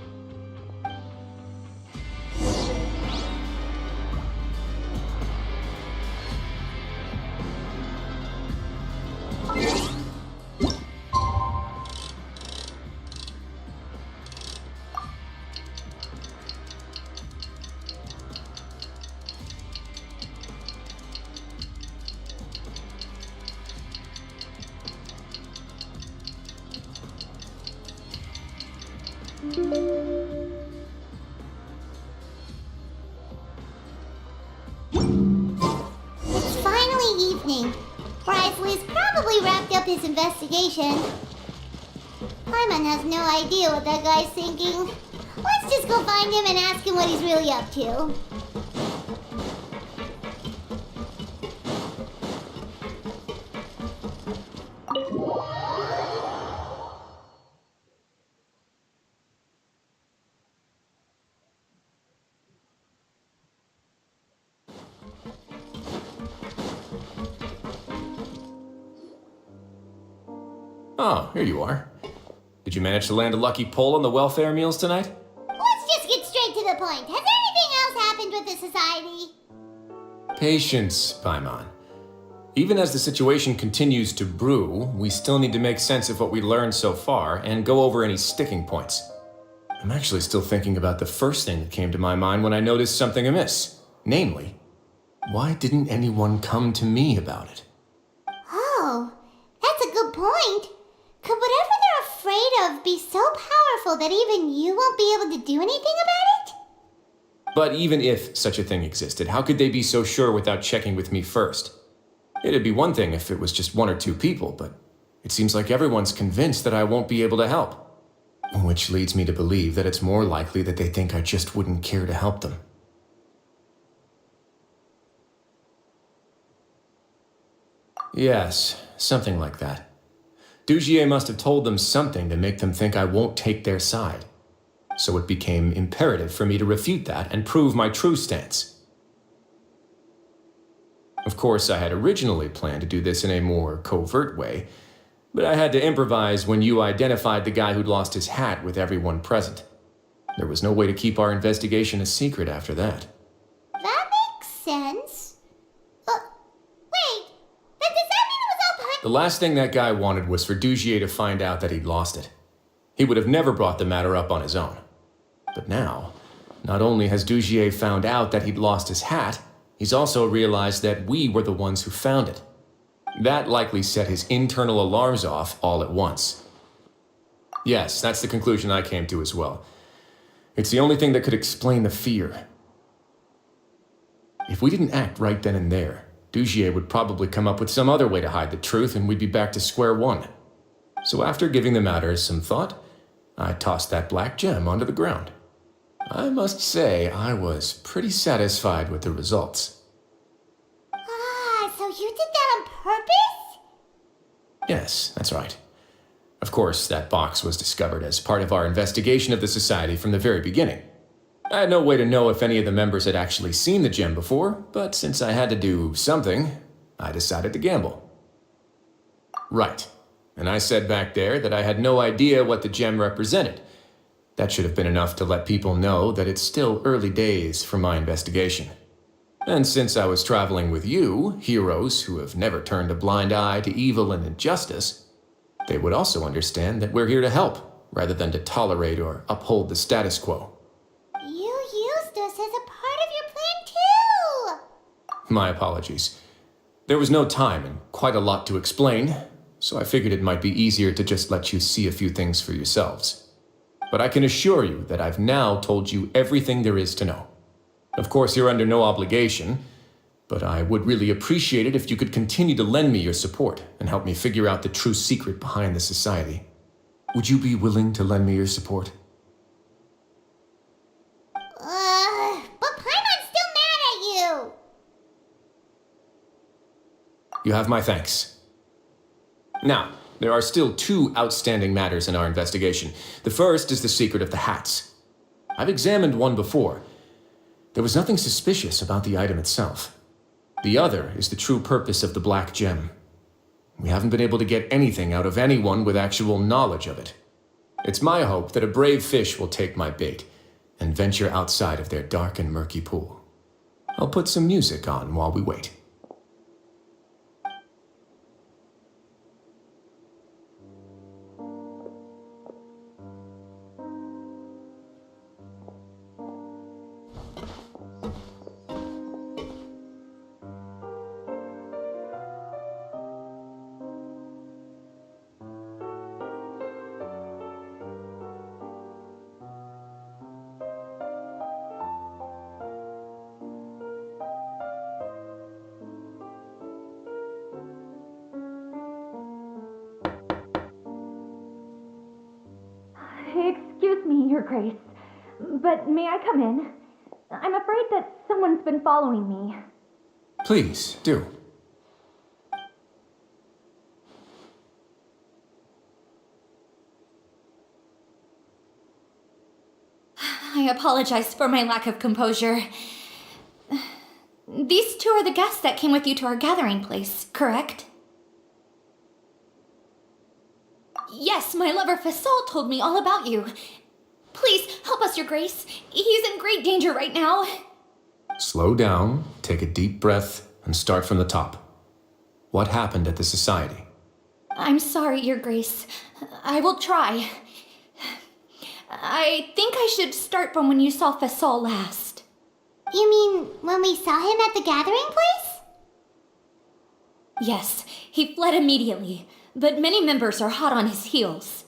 about this investigation. Paimon has no idea what that guy's thinking. Let's just go find him and ask him what he's really up to. Oh, here you are. Did you manage to land a lucky pull on the welfare meals tonight? Let's just get straight to the point. Has anything else happened with the society? Patience, Paimon. Even as the situation continues to brew, we still need to make sense of what we learned so far and go over any sticking points. I'm actually still thinking about the first thing that came to my mind when I noticed something amiss. Namely, why didn't anyone come to me about it? Oh, that's a good point. Could whatever they're afraid of be so powerful that even you won't be able to do anything about it? But even if such a thing existed, how could they be so sure without checking with me first? It'd be one thing if it was just one or two people, but it seems like everyone's convinced that I won't be able to help. Which leads me to believe that it's more likely that they think I just wouldn't care to help them. Yes, something like that. Dugier must have told them something to make them think I won't take their side. So it became imperative for me to refute that and prove my true stance. Of course, I had originally planned to do this in a more covert way, but I had to improvise when you identified the guy who'd lost his hat with everyone present. There was no way to keep our investigation a secret after that. That makes sense. Wait, then does that mean it was all part? The last thing that guy wanted was for Dugier to find out that he'd lost it. He would have never brought the matter up on his own. But now, not only has Dugier found out that he'd lost his hat, he's also realized that we were the ones who found it. That likely set his internal alarms off all at once. Yes, that's the conclusion I came to as well. It's the only thing that could explain the fear. If we didn't act right then and there, Dugier would probably come up with some other way to hide the truth and we'd be back to square one. So after giving the matter some thought, I tossed that black gem onto the ground. I must say, I was pretty satisfied with the results. Ah, so you did that on purpose? Yes, that's right. Of course, that box was discovered as part of our investigation of the society from the very beginning. I had no way to know if any of the members had actually seen the gem before, but since I had to do something, I decided to gamble. Right. And I said back there that I had no idea what the gem represented. That should have been enough to let people know that it's still early days for my investigation. And since I was traveling with you, heroes who have never turned a blind eye to evil and injustice, they would also understand that we're here to help, rather than to tolerate or uphold the status quo. You used us as a part of your plan too! My apologies. There was no time and quite a lot to explain, so I figured it might be easier to just let you see a few things for yourselves. But I can assure you that I've now told you everything there is to know. Of course, you're under no obligation, but I would really appreciate it if you could continue to lend me your support and help me figure out the true secret behind the society. Would you be willing to lend me your support? But Paimon's still mad at you! You have my thanks. Now, there are still two outstanding matters in our investigation. The first is the secret of the hats. I've examined one before. There was nothing suspicious about the item itself. The other is the true purpose of the black gem. We haven't been able to get anything out of anyone with actual knowledge of it. It's my hope that a brave fish will take my bait and venture outside of their dark and murky pool. I'll put some music on while we wait. Excuse me, Your Grace, but may I come in? I'm afraid that someone's been following me. Please, do. I apologize for my lack of composure. These two are the guests that came with you to our gathering place, correct? Yes, my lover Fasol told me all about you. Please, help us, Your Grace. He's in great danger right now. Slow down, take a deep breath, and start from the top. What happened at the Society? I'm sorry, Your Grace. I will try. I think I should start from when you saw Fasol last. You mean when we saw him at the gathering place? Yes, he fled immediately, but many members are hot on his heels.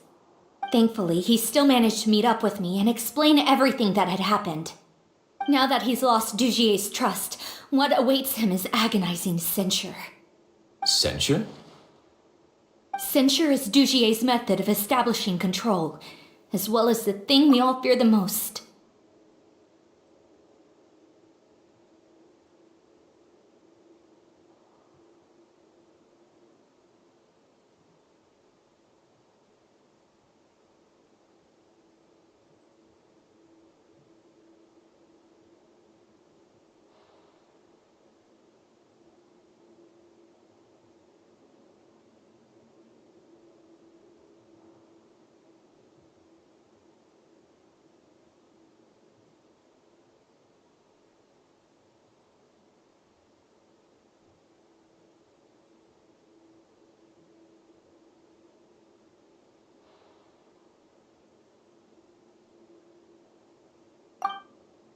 Thankfully, he still managed to meet up with me and explain everything that had happened. Now that he's lost Dugier's trust, what awaits him is agonizing censure. Censure? Censure is Dugier's method of establishing control, as well as the thing we all fear the most.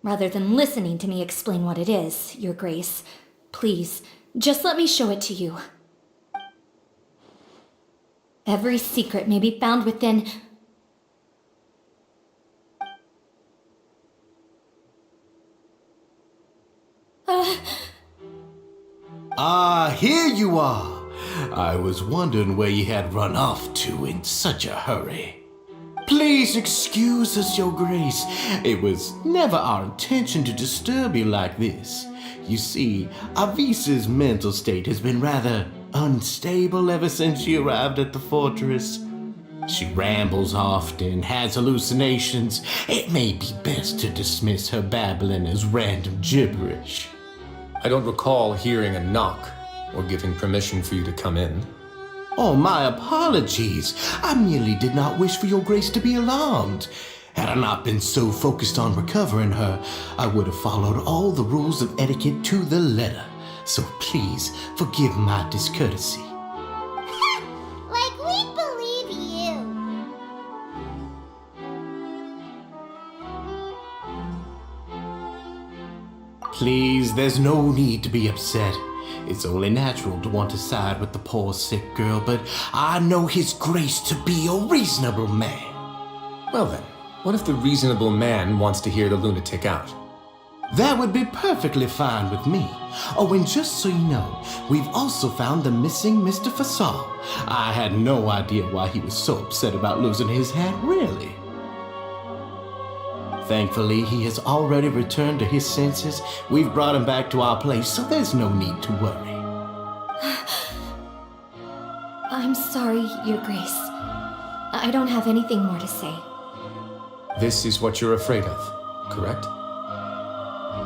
Rather than listening to me explain what it is, Your Grace, please, just let me show it to you. Every secret may be found within... Here you are. I was wondering where you had run off to in such a hurry. Please excuse us, Your Grace. It was never our intention to disturb you like this. You see, Avisa's mental state has been rather unstable ever since she arrived at the fortress. She rambles often, has hallucinations. It may be best to dismiss her babbling as random gibberish. I don't recall hearing a knock or giving permission for you to come in. Oh, my apologies. I merely did not wish for Your Grace to be alarmed. Had I not been so focused on recovering her, I would have followed all the rules of etiquette to the letter. So please forgive my discourtesy. Like we believe you. Please, there's no need to be upset. It's only natural to want to side with the poor sick girl, but I know His Grace to be a reasonable man. Well then, what if the reasonable man wants to hear the lunatic out? That would be perfectly fine with me. Oh, and just so you know, we've also found the missing Mr. Fasol. I had no idea why he was so upset about losing his hat, really. Thankfully, he has already returned to his senses. We've brought him back to our place, so there's no need to worry. I'm sorry, Your Grace. I don't have anything more to say. This is what you're afraid of, correct?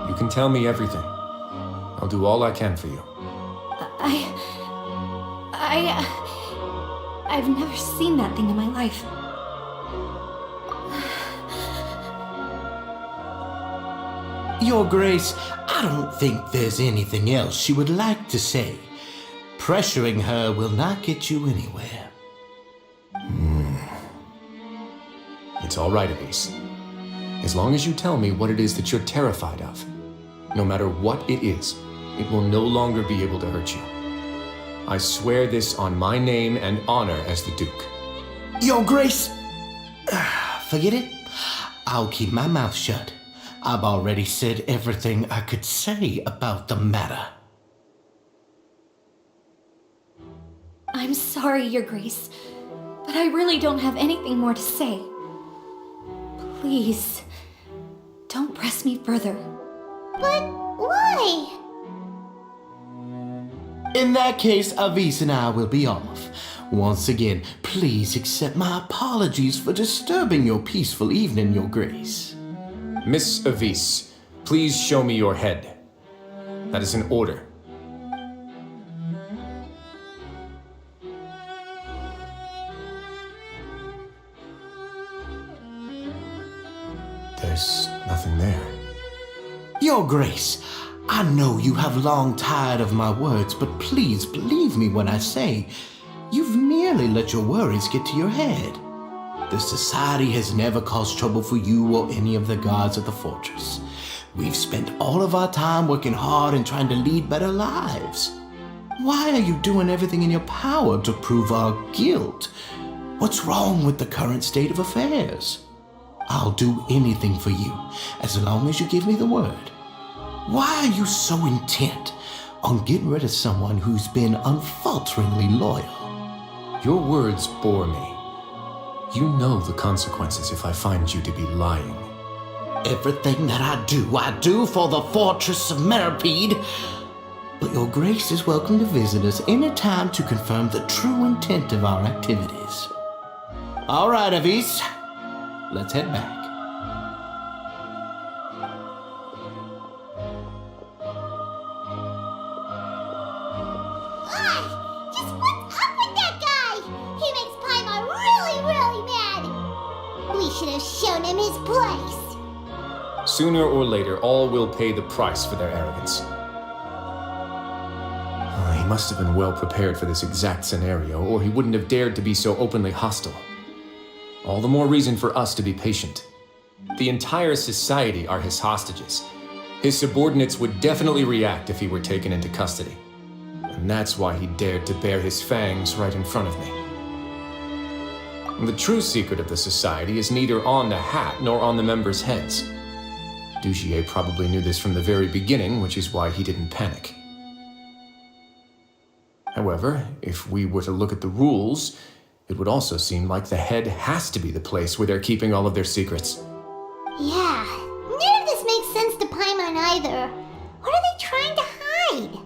You can tell me everything. I'll do all I can for you. I've never seen that thing in my life. Your Grace, I don't think there's anything else she would like to say. Pressuring her will not get you anywhere. It's all right, Elise. As long as you tell me what it is that you're terrified of, no matter what it is, it will no longer be able to hurt you. I swear this on my name and honor as the Duke. Your Grace, forget it. I'll keep my mouth shut. I've already said everything I could say about the matter. I'm sorry, Your Grace, but I really don't have anything more to say. Please, don't press me further. But why? In that case, Avis and I will be off. Once again, please accept my apologies for disturbing your peaceful evening, Your Grace. Miss Avis, please show me your head. That is an order. There's nothing there. Your Grace, I know you have long tired of my words, but please believe me when I say you've merely let your worries get to your head. The Society has never caused trouble for you or any of the guards of the fortress. We've spent all of our time working hard and trying to lead better lives. Why are you doing everything in your power to prove our guilt? What's wrong with the current state of affairs? I'll do anything for you, as long as you give me the word. Why are you so intent on getting rid of someone who's been unfalteringly loyal? Your words bore me. You know the consequences if I find you to be lying. Everything that I do for the Fortress of Meripede. But Your Grace is welcome to visit us anytime to confirm the true intent of our activities. All right, Avis. Let's head back. Just what's up with that guy? He makes Paimon really, really mad. We should have shown him his place. Sooner or later, all will pay the price for their arrogance. He must have been well prepared for this exact scenario, or he wouldn't have dared to be so openly hostile. All the more reason for us to be patient. The entire society are his hostages. His subordinates would definitely react if he were taken into custody. And that's why he dared to bare his fangs right in front of me. The true secret of the society is neither on the hat nor on the members' heads. Dugier probably knew this from the very beginning, which is why he didn't panic. However, if we were to look at the rules, it would also seem like the head has to be the place where they're keeping all of their secrets. Yeah, none of this makes sense to Paimon either. What are they trying to hide?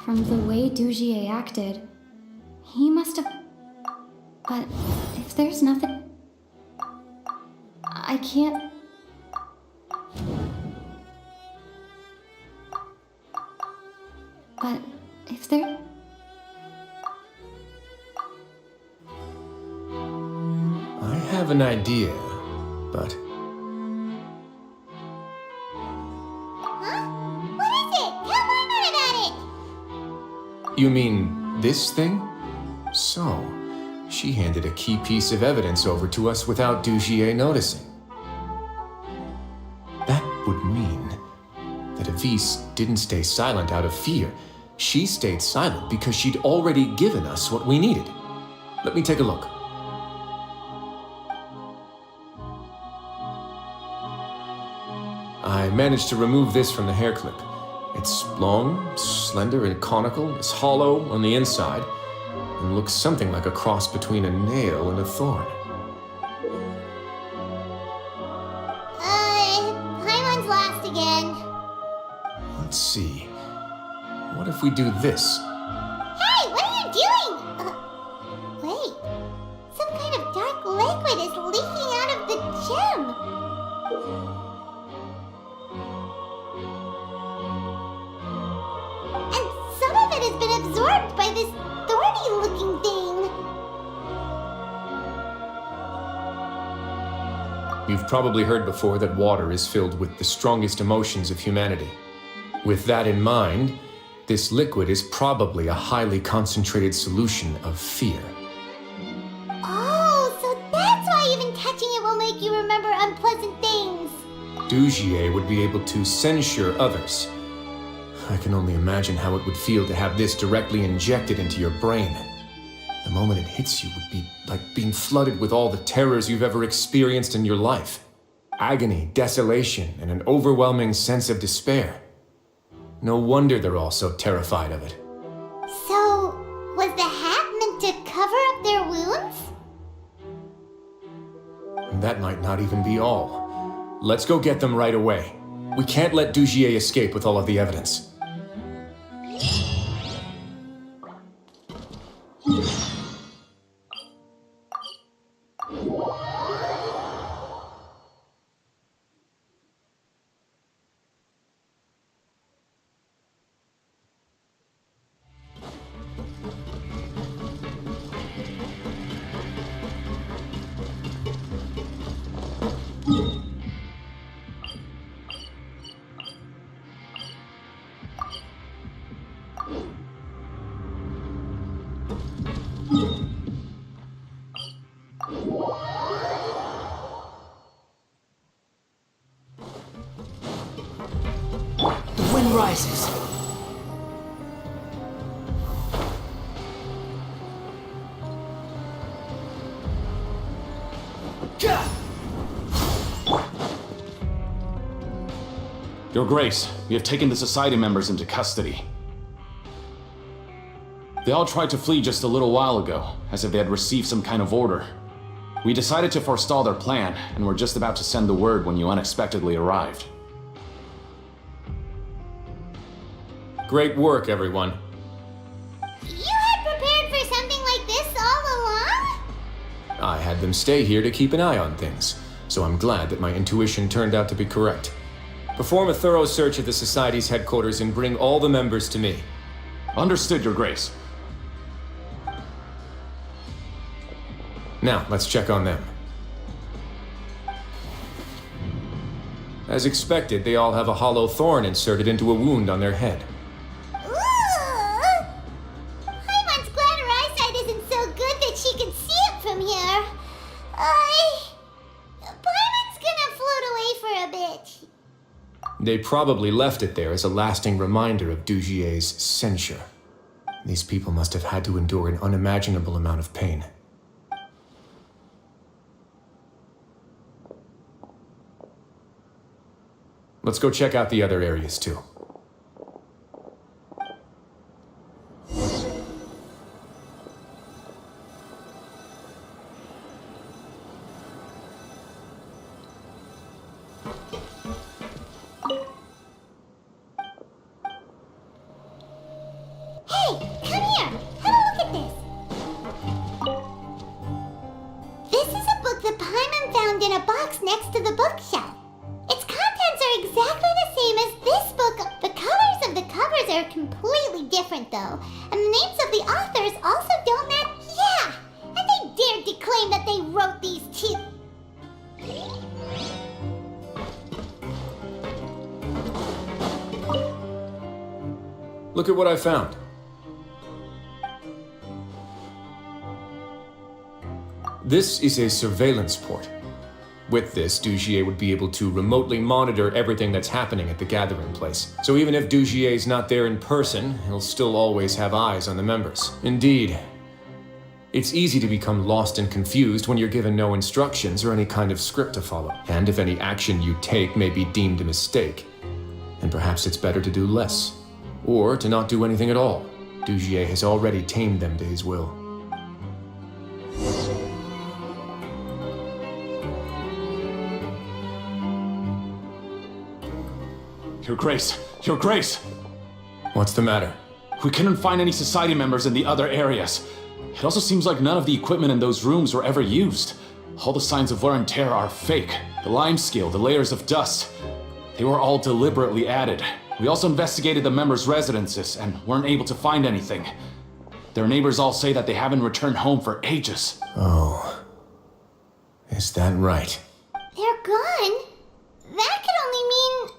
From the way Dugier acted, he must have... But if there's nothing... I can't... But if there... I have an idea, but... Huh? What is it? Tell Paimon about it! You mean this thing? So, she handed a key piece of evidence over to us without Dugier noticing. That would mean that Avis didn't stay silent out of fear. She stayed silent because she'd already given us what we needed. Let me take a look. I managed to remove this from the hair clip. It's long, slender, and conical. It's hollow on the inside, and looks something like a cross between a nail and a thorn. Paimon's last again. Let's see. What if we do this? Hey, what are you doing? Wait. Some kind of dark liquid is leaking out of the gem. And some of it has been absorbed by this thorny-looking thing. You've probably heard before that water is filled with the strongest emotions of humanity. With that in mind, this liquid is probably a highly concentrated solution of fear. Oh, so that's why even touching it will make you remember unpleasant things. Dugier would be able to censure others. I can only imagine how it would feel to have this directly injected into your brain. The moment it hits you would be like being flooded with all the terrors you've ever experienced in your life. agony, desolation, and an overwhelming sense of despair. No wonder they're all so terrified of it. So, was the hat meant to cover up their wounds? That might not even be all. Let's go get them right away. We can't let Dugier escape with all of the evidence. The wind rises. Your Grace, we have taken the Society members into custody. They all tried to flee just a little while ago, as if they had received some kind of order. We decided to forestall their plan, and were just about to send the word when you unexpectedly arrived. Great work, everyone. You had prepared for something like this all along? I had them stay here to keep an eye on things, so I'm glad that my intuition turned out to be correct. Perform a thorough search of the Society's headquarters and bring all the members to me. Understood, Your Grace. Now, let's check on them. As expected, they all have a hollow thorn inserted into a wound on their head. Ooh! Paimon's glad her eyesight isn't so good that she can see it from here. Paimon's gonna float away for a bit. They probably left it there as a lasting reminder of Dugier's censure. These people must have had to endure an unimaginable amount of pain. Let's go check out the other areas too. Hey, come here. Have a look at this. This is a book that Paimon found in a box next to the bookshelf. Its contents are exactly the same as this book. The colors of the covers are completely different, though, and the names of the authors also don't match. Yeah, and they dared to claim that they wrote these two. Look at what I found. This is a surveillance port. With this, Dugier would be able to remotely monitor everything that's happening at the gathering place. So even if Dugier's not there in person, he'll still always have eyes on the members. Indeed. It's easy to become lost and confused when you're given no instructions or any kind of script to follow. And if any action you take may be deemed a mistake, then perhaps it's better to do less. Or to not do anything at all. Dugier has already tamed them to his will. Your Grace! Your Grace! What's the matter? We couldn't find any Society members in the other areas. It also seems like none of the equipment in those rooms were ever used. All the signs of wear and tear are fake. The lime scale, the layers of dust. They were all deliberately added. We also investigated the members' residences and weren't able to find anything. Their neighbors all say that they haven't returned home for ages. Oh. Is that right? They're gone? That could only mean...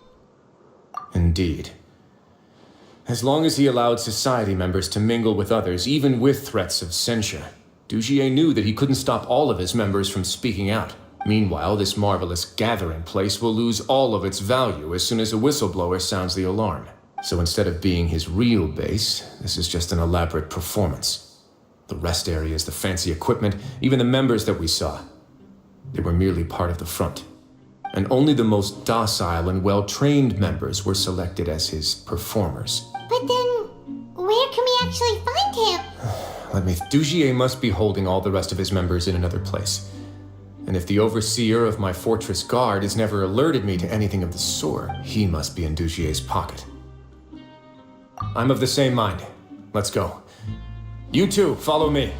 Indeed. As long as he allowed Society members to mingle with others, even with threats of censure, Dugier knew that he couldn't stop all of his members from speaking out. Meanwhile, this marvelous gathering place will lose all of its value as soon as a whistleblower sounds the alarm. So instead of being his real base, this is just an elaborate performance. The rest areas, the fancy equipment, even the members that we saw, they were merely part of the front. and only the most docile and well-trained members were selected as his performers. But then, where can we actually find him? Dugier must be holding all the rest of his members in another place. And if the overseer of my fortress guard has never alerted me to anything of the sort, he must be in Dugier's pocket. I'm of the same mind. Let's go. You two, follow me.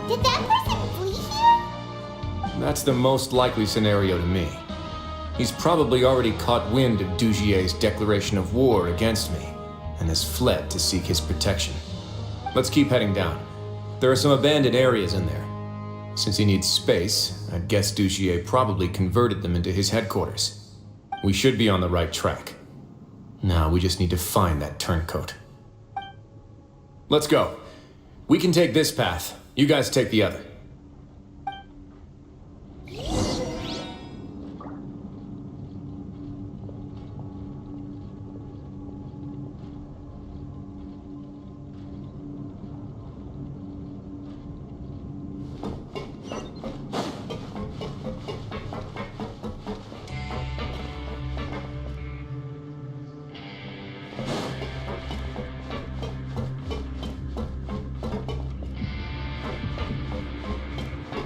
Did that person flee here? That's the most likely scenario to me. He's probably already caught wind of Dugier's declaration of war against me, and has fled to seek his protection. Let's keep heading down. There are some abandoned areas in there. Since he needs space, I'd guess Dugier probably converted them into his headquarters. We should be on the right track. Now we just need to find that turncoat. Let's go. We can take this path. You guys take the other.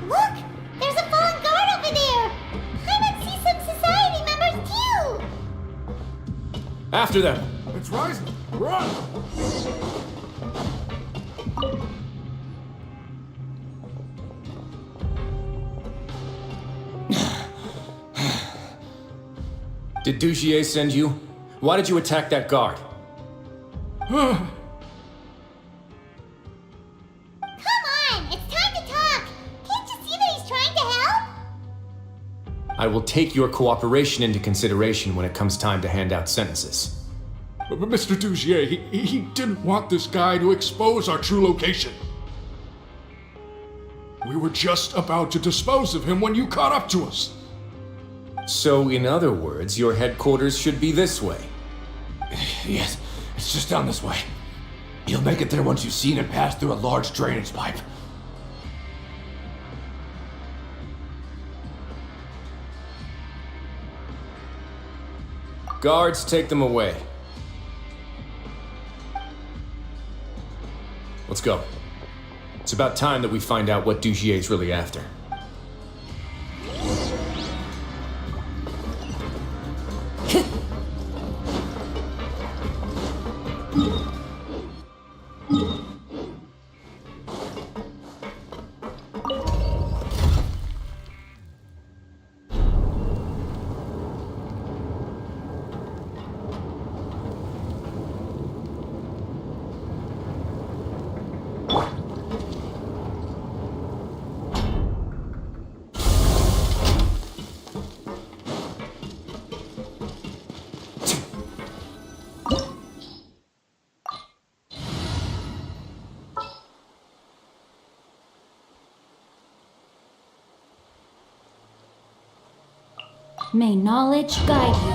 Look! There's a fallen guard over there! I would see some society members too! After them! It's rising! Run! Did Dugier send you? Why did you attack that guard? Come on! It's time to talk! Can't you see that he's trying to help? I will take your cooperation into consideration when it comes time to hand out sentences. But Mr. Dugier, he didn't want this guy to expose our true location. We were just about to dispose of him when you caught up to us. So, in other words, your headquarters should be this way. Yes, it's just down this way. You'll make it there once you've seen it pass through a large drainage pipe. Guards, take them away. Let's go. It's about time that we find out what Dugier's really after. May knowledge guide you.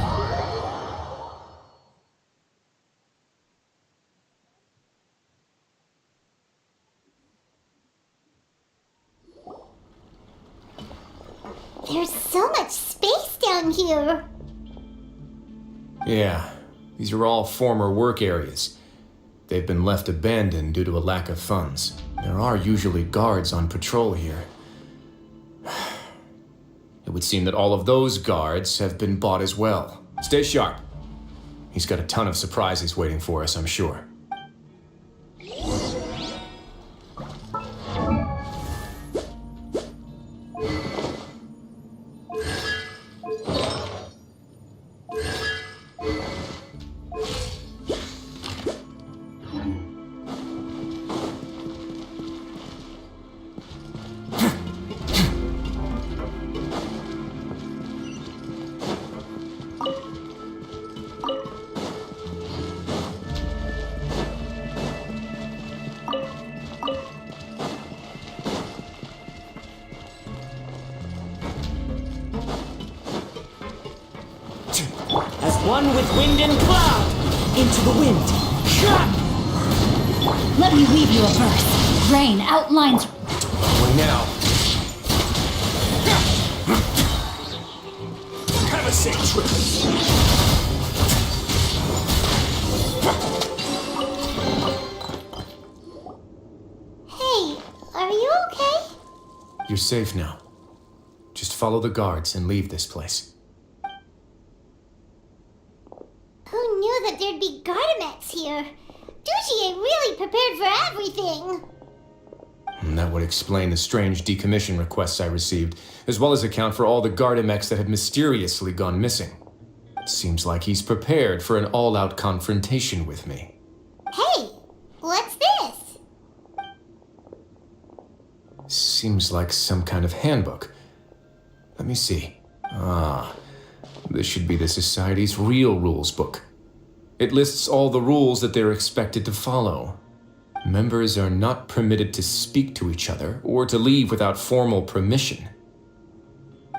There's so much space down here. Yeah, these are all former work areas. They've been left abandoned due to a lack of funds. There are usually guards on patrol here. It would seem that all of those guards have been bought as well. Stay sharp. He's got a ton of surprises waiting for us, I'm sure. One with wind and cloud! Into the wind! Let me weave you a verse. Rain outlines. Way now. Have a safe trip. Hey, are you okay? You're safe now. Just follow the guards and leave this place. Who knew that there'd be Gardamex here? Dujier really prepared for everything. And that would explain the strange decommission requests I received, as well as account for all the Gardamex that had mysteriously gone missing. It seems like he's prepared for an all-out confrontation with me. Hey, what's this? Seems like some kind of handbook. Let me see. Ah, this should be the Society's real rules book. It lists all the rules that they're expected to follow. Members are not permitted to speak to each other or to leave without formal permission.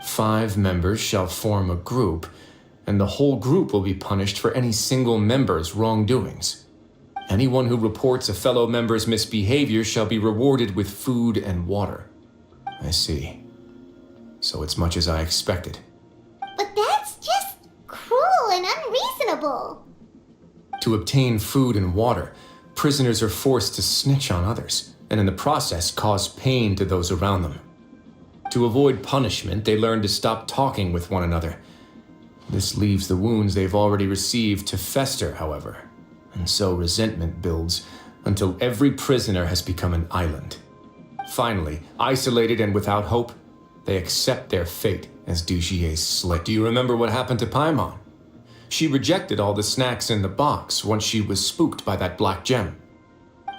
5 members shall form a group, and the whole group will be punished for any single member's wrongdoings. Anyone who reports a fellow member's misbehavior shall be rewarded with food and water. I see. So it's much as I expected. But that's just cruel and unreasonable. To obtain food and water, prisoners are forced to snitch on others, and in the process cause pain to those around them. To avoid punishment, they learn to stop talking with one another. This leaves the wounds they've already received to fester, however, and so resentment builds until every prisoner has become an island. Finally, isolated and without hope, they accept their fate as Dujier's slave. Do you remember what happened to Paimon? She rejected all the snacks in the box once she was spooked by that black gem.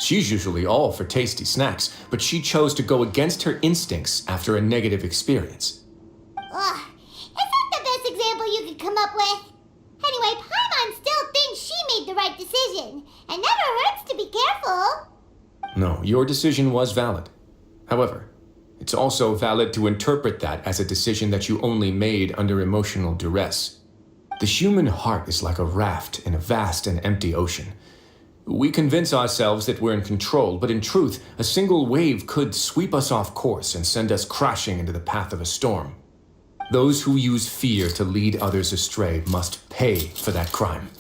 She's usually all for tasty snacks, but she chose to go against her instincts after a negative experience. Ugh, is that the best example you could come up with? Anyway, Paimon still thinks she made the right decision, and never hurts to be careful. No, your decision was valid. However, it's also valid to interpret that as a decision that you only made under emotional duress. The human heart is like a raft in a vast and empty ocean. We convince ourselves that we're in control, but in truth, a single wave could sweep us off course and send us crashing into the path of a storm. Those who use fear to lead others astray must pay for that crime.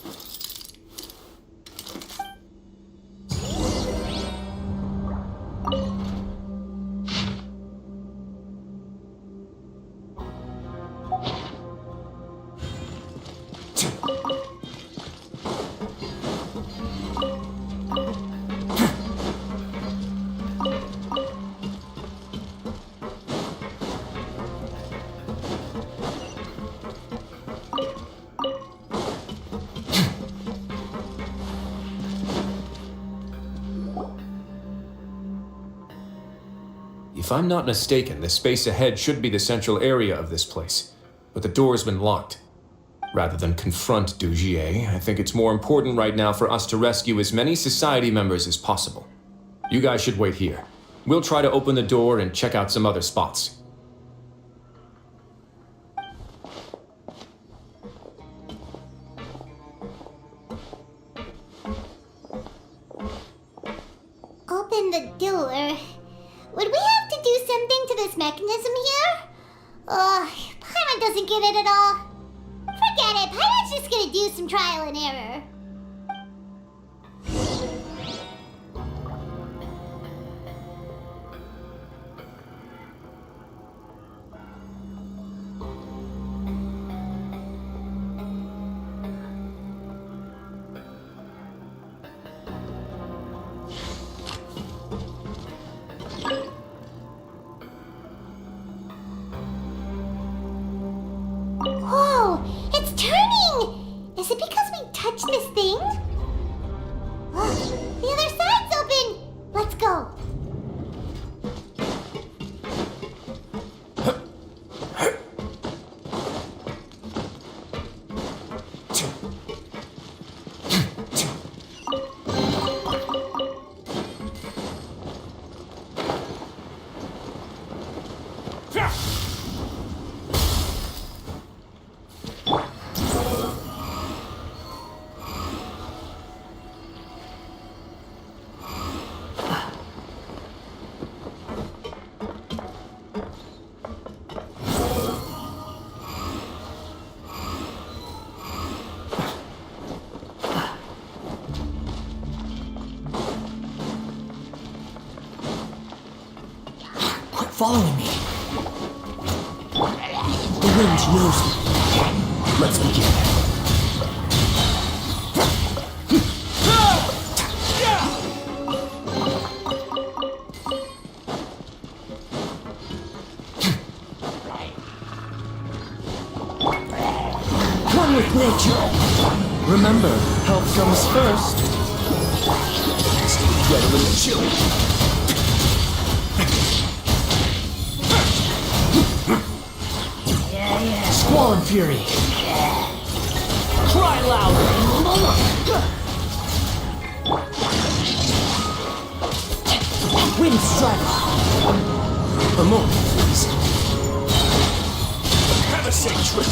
If I'm not mistaken, the space ahead should be the central area of this place, but the door's been locked. Rather than confront Dujier, I think it's more important right now for us to rescue as many Society members as possible. You guys should wait here. We'll try to open the door and check out some other spots. Open the door. Would we have to do something to this mechanism here? Ugh, wasn't get it at all? Forget it, Pirate's just gonna do some trial and error. Whoa, it's turning! Is it because we touched this thing? Look, the other side's open! Let's go. Following me. The wind knows me. Let's begin. One with nature. Remember, health comes first. Get a little chilly. Squall and fury. Cry louder. Wind strike. A moment, please. Have a safe trip.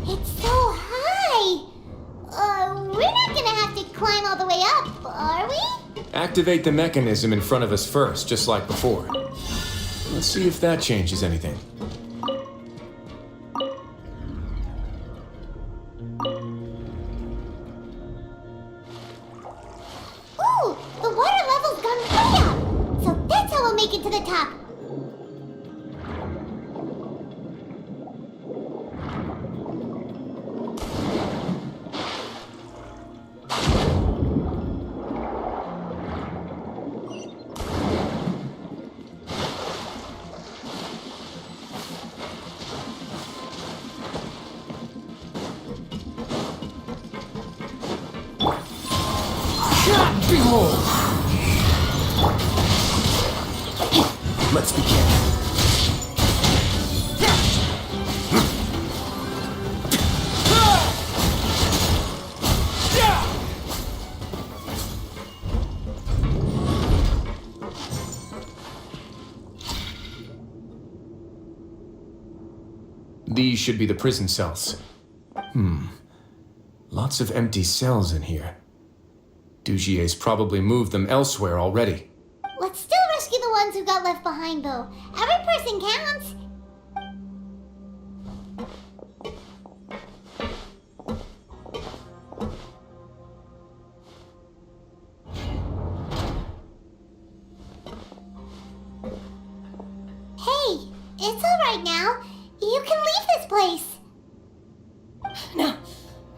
It's so high! We're not gonna have to climb all the way up, are we? Activate the mechanism in front of us first, just like before. Let's see if that changes anything. Ooh, the water level's gone way up! So that's how we'll make it to the top. Behold! Let's begin. These should be the prison cells. Lots of empty cells in here. Dugier's probably moved them elsewhere already. Let's still rescue the ones who got left behind, though. Every person counts. Hey, it's all right now. You can leave this place. No,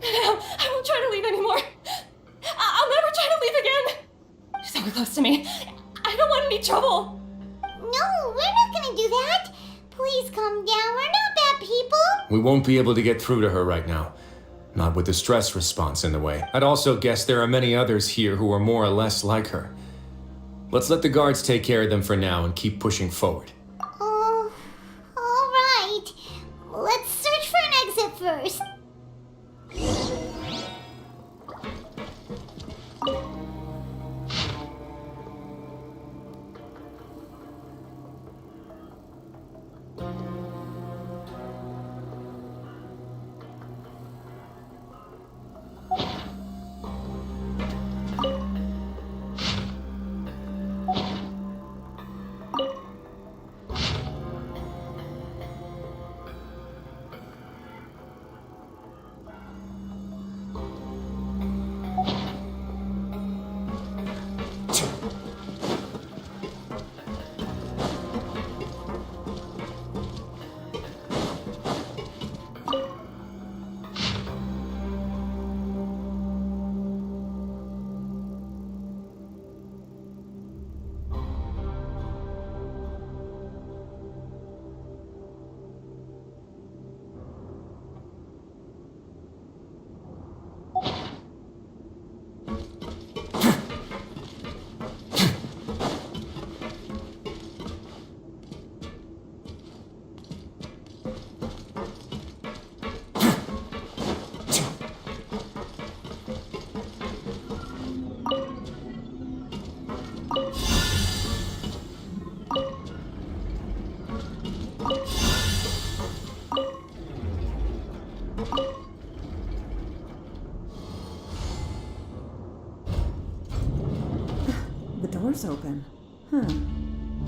I won't try to leave anymore. I'll never try to leave again. So close to me. I don't want any trouble. No, we're not gonna do that. Please calm down. We're not bad people. We won't be able to get through to her right now. Not with the stress response in the way. I'd also guess there are many others here who are more or less like her. Let's let the guards take care of them for now and keep pushing forward. The door's open. Huh.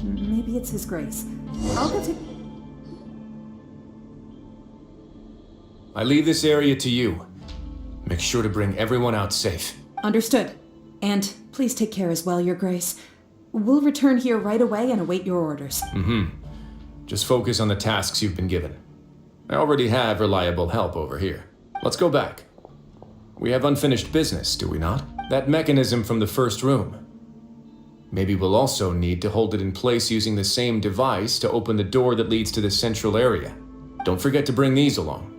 Maybe it's His Grace. I'll go take... I leave this area to you. Make sure to bring everyone out safe. Understood. And please take care as well, Your Grace. We'll return here right away and await your orders. Just focus on the tasks you've been given. I already have reliable help over here. Let's go back. We have unfinished business, do we not? That mechanism from the first room. Maybe we'll also need to hold it in place using the same device to open the door that leads to the central area. Don't forget to bring these along.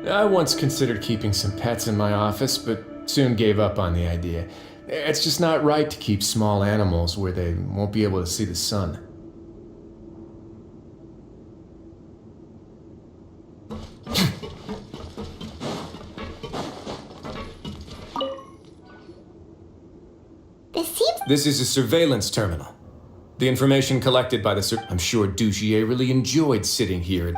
I once considered keeping some pets in my office, but soon gave up on the idea. It's just not right to keep small animals where they won't be able to see the sun. This is a surveillance terminal. The information collected by the I'm sure Dugier really enjoyed sitting here.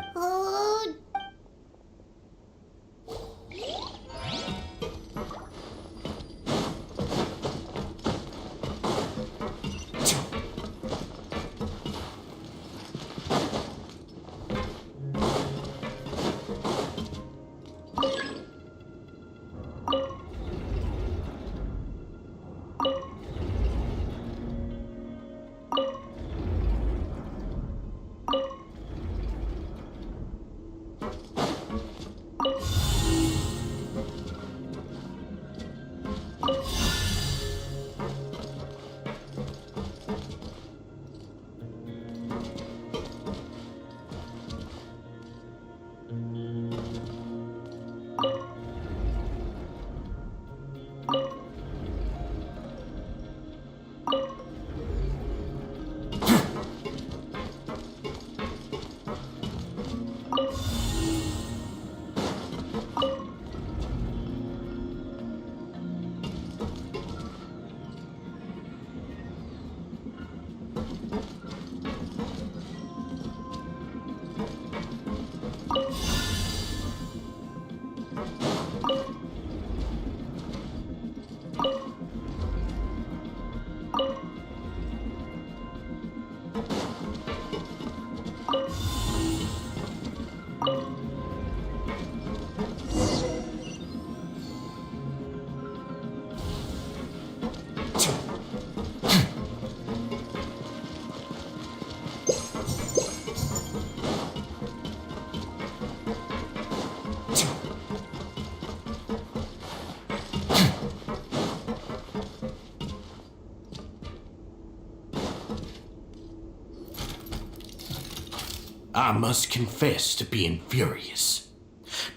I must confess to being furious.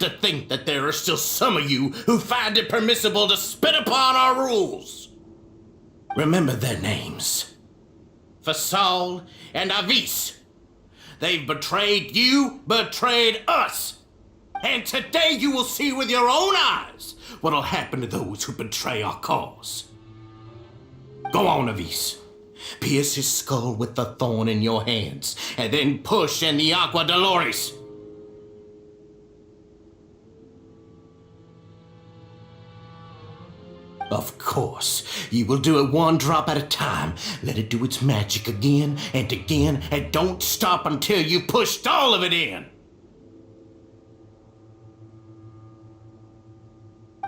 To think that there are still some of you who find it permissible to spit upon our rules. Remember their names. Fasal and Avis. They've betrayed you, betrayed us. And today you will see with your own eyes what'll happen to those who betray our cause. Go on, Avis. Pierce his skull with the thorn in your hands, and then push in the Aqua Dolores. Of course, you will do it one drop at a time. Let it do its magic again, and don't stop until you pushed all of it in.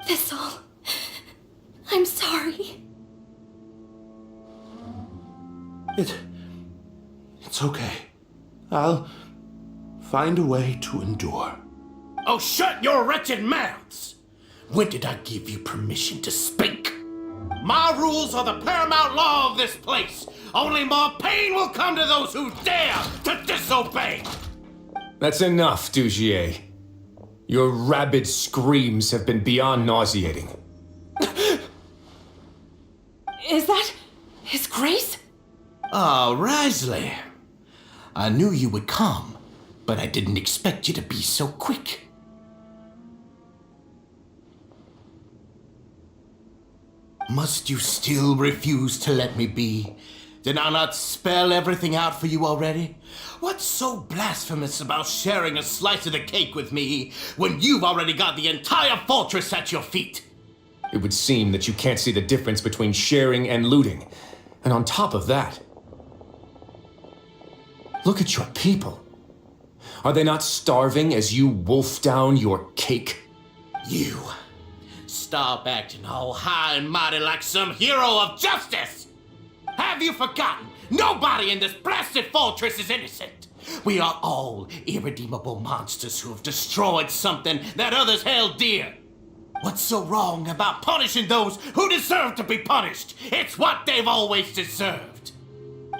Thistle, I'm sorry. It's okay. I'll find a way to endure. Oh, shut your wretched mouths! When did I give you permission to speak? My rules are the paramount law of this place. Only more pain will come to those who dare to disobey. That's enough, Dugier. Your rabid screams have been beyond nauseating. Is that His Grace? Oh, Risley. I knew you would come, but I didn't expect you to be so quick. Must you still refuse to let me be? Did I not spell everything out for you already? What's so blasphemous about sharing a slice of the cake with me when you've already got the entire fortress at your feet? It would seem that you can't see the difference between sharing and looting. And on top of that, look at your people. Are they not starving as you wolf down your cake? You. Stop acting all high and mighty like some hero of justice! Have you forgotten? Nobody in this blasted fortress is innocent. We are all irredeemable monsters who have destroyed something that others held dear. What's so wrong about punishing those who deserve to be punished? It's what they've always deserved.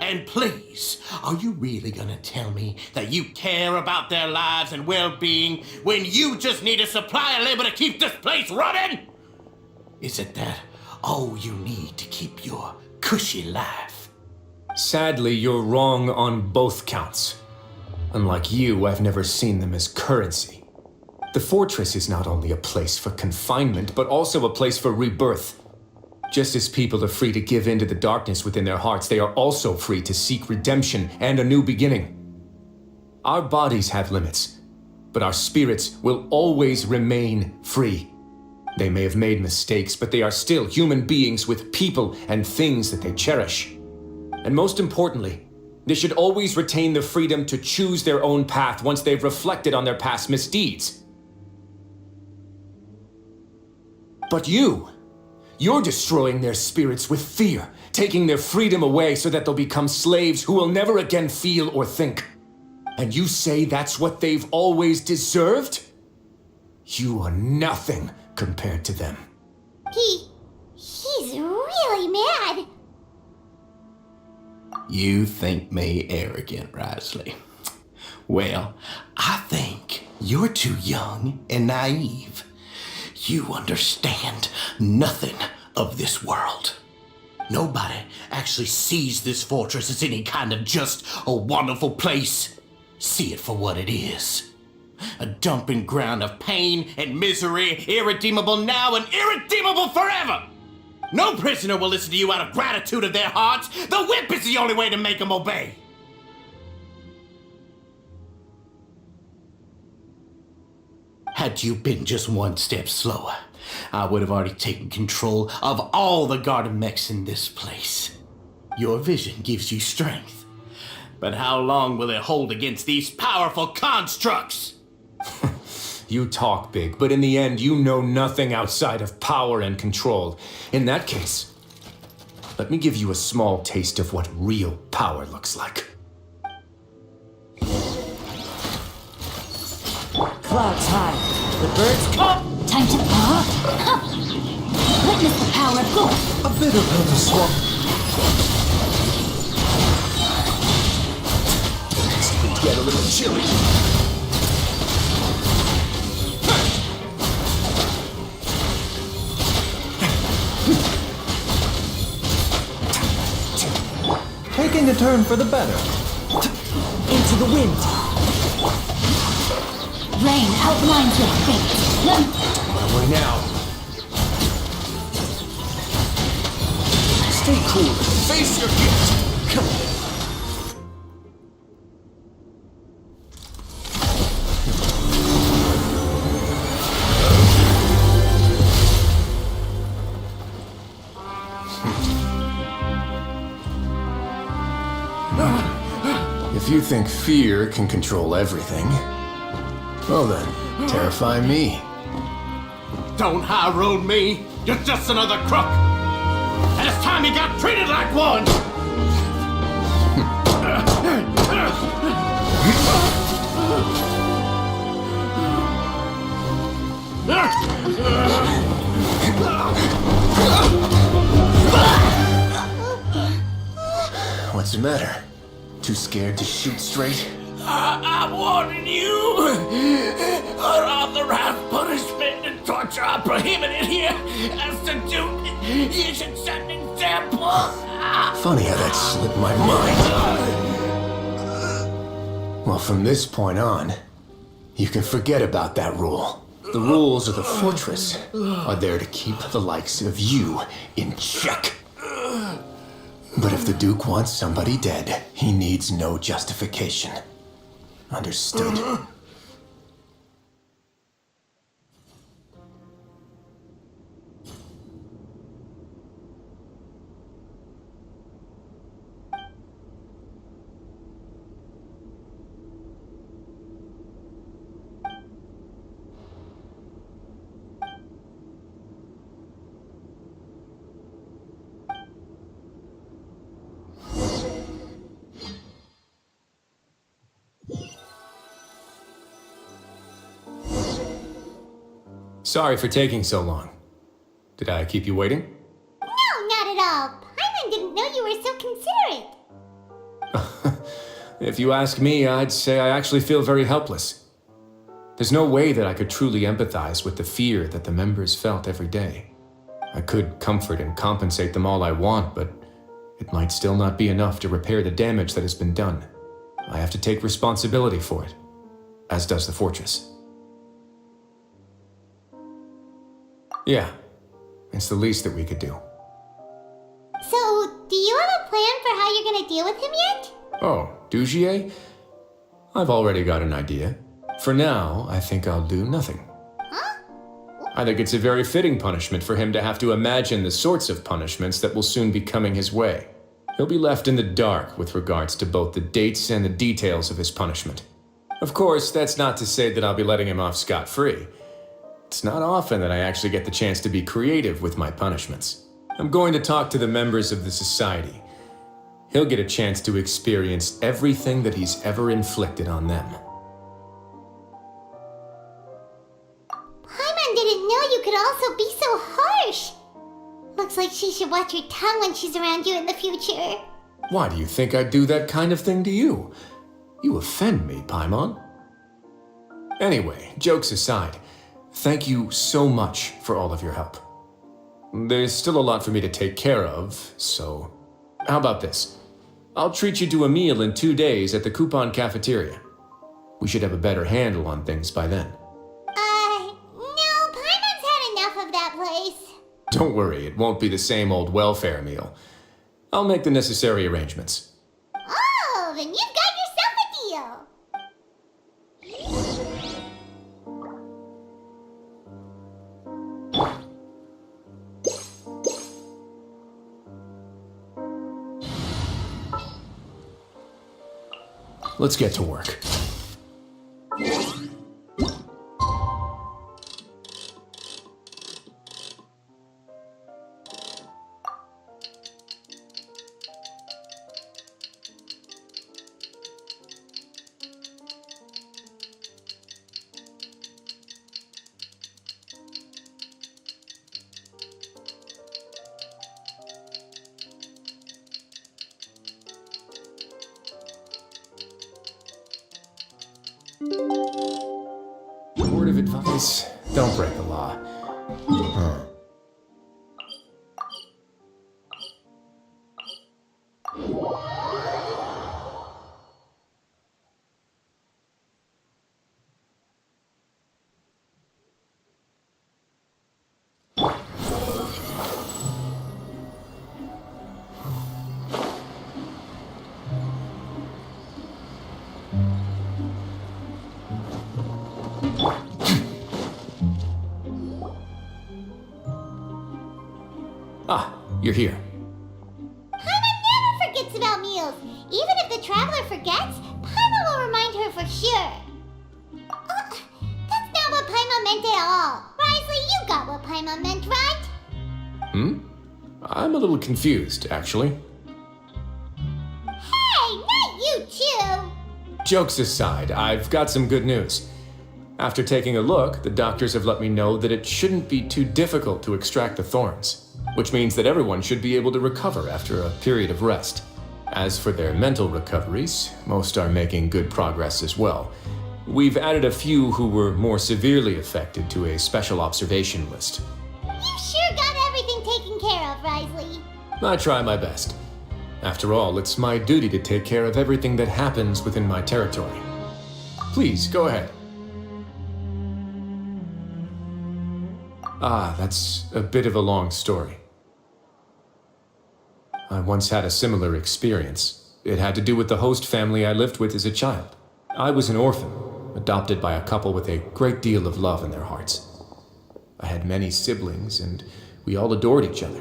And please, are you really gonna tell me that you care about their lives and well-being when you just need a supply of labor to keep this place running? Is it that all you need to keep your cushy life? Sadly, you're wrong on both counts. Unlike you, I've never seen them as currency. The fortress is not only a place for confinement, but also a place for rebirth. Just as people are free to give in to the darkness within their hearts, they are also free to seek redemption and a new beginning. Our bodies have limits, but our spirits will always remain free. They may have made mistakes, but they are still human beings with people and things that they cherish. And most importantly, they should always retain the freedom to choose their own path once they've reflected on their past misdeeds. But you're destroying their spirits with fear, taking their freedom away so that they'll become slaves who will never again feel or think. And you say that's what they've always deserved? You are nothing compared to them. He's really mad. You think me arrogant, Risley. Well, I think you're too young and naive. You understand nothing of this world. Nobody actually sees this fortress as any kind of just a wonderful place. See it for what it is. A dumping ground of pain and misery, irredeemable now and irredeemable forever. No prisoner will listen to you out of gratitude of their hearts. The whip is the only way to make them obey. Had you been just one step slower, I would have already taken control of all the garden mechs in this place. Your vision gives you strength. But how long will it hold against these powerful constructs? You talk big, but in the end, you know nothing outside of power and control. In that case, let me give you a small taste of what real power looks like. Clouds high. The birds come. Time to witness the power of God. A bit of her to swap. Get a little chilly. Taking a turn for the better. Into the wind. Rain outlines your fate. Away now. Stay cool and face your gift. Come on. If you think fear can control everything, well then, terrify me. Don't high road me. You're just another crook. And it's time you got treated like one. What's the matter? Too scared to shoot straight? I'm warning you. Unauthorized punishment and torture are prohibited here. As the Duke, you should set an example. Funny how that slipped my mind. Well, from this point on, you can forget about that rule. The rules of the fortress are there to keep the likes of you in check. But if the Duke wants somebody dead, he needs no justification. Understood? Sorry for taking so long. Did I keep you waiting? No, not at all. Paimon didn't know you were so considerate. If you ask me, I'd say I actually feel very helpless. There's no way that I could truly empathize with the fear that the members felt every day. I could comfort and compensate them all I want, but it might still not be enough to repair the damage that has been done. I have to take responsibility for it, as does the fortress. Yeah, it's the least that we could do. So, do you have a plan for how you're gonna deal with him yet? Oh, Dugier? I've already got an idea. For now, I think I'll do nothing. Huh? I think it's a very fitting punishment for him to have to imagine the sorts of punishments that will soon be coming his way. He'll be left in the dark with regards to both the dates and the details of his punishment. Of course, that's not to say that I'll be letting him off scot-free. It's not often that I actually get the chance to be creative with my punishments. I'm going to talk to the members of the society. He'll get a chance to experience everything that he's ever inflicted on them. Paimon didn't know you could also be so harsh. Looks like she should watch her tongue when she's around you in the future. Why do you think I'd do that kind of thing to you? You offend me, Paimon. Anyway, jokes aside, thank you so much for all of your help. There's still a lot for me to take care of, so... How about this? I'll treat you to a meal in 2 days at the Coupon Cafeteria. We should have a better handle on things by then. No, Paimon's had enough of that place. Don't worry, it won't be the same old welfare meal. I'll make the necessary arrangements. Oh, then you've got yourself a deal. Let's get to work. Vice, don't break the law. Ah, you're here. Paimon never forgets about meals. Even if the traveler forgets, Paimon will remind her for sure. That's not what Paimon meant at all. Risley, you got what Paimon meant, right? I'm a little confused, actually. Hey, not you too. Jokes aside, I've got some good news. After taking a look, the doctors have let me know that it shouldn't be too difficult to extract the thorns, which means that everyone should be able to recover after a period of rest. As for their mental recoveries, most are making good progress as well. We've added a few who were more severely affected to a special observation list. You sure got everything taken care of, Risley. I try my best. After all, it's my duty to take care of everything that happens within my territory. Please, go ahead. Ah, that's a bit of a long story. I once had a similar experience. It had to do with the host family I lived with as a child. I was an orphan, adopted by a couple with a great deal of love in their hearts. I had many siblings, and we all adored each other.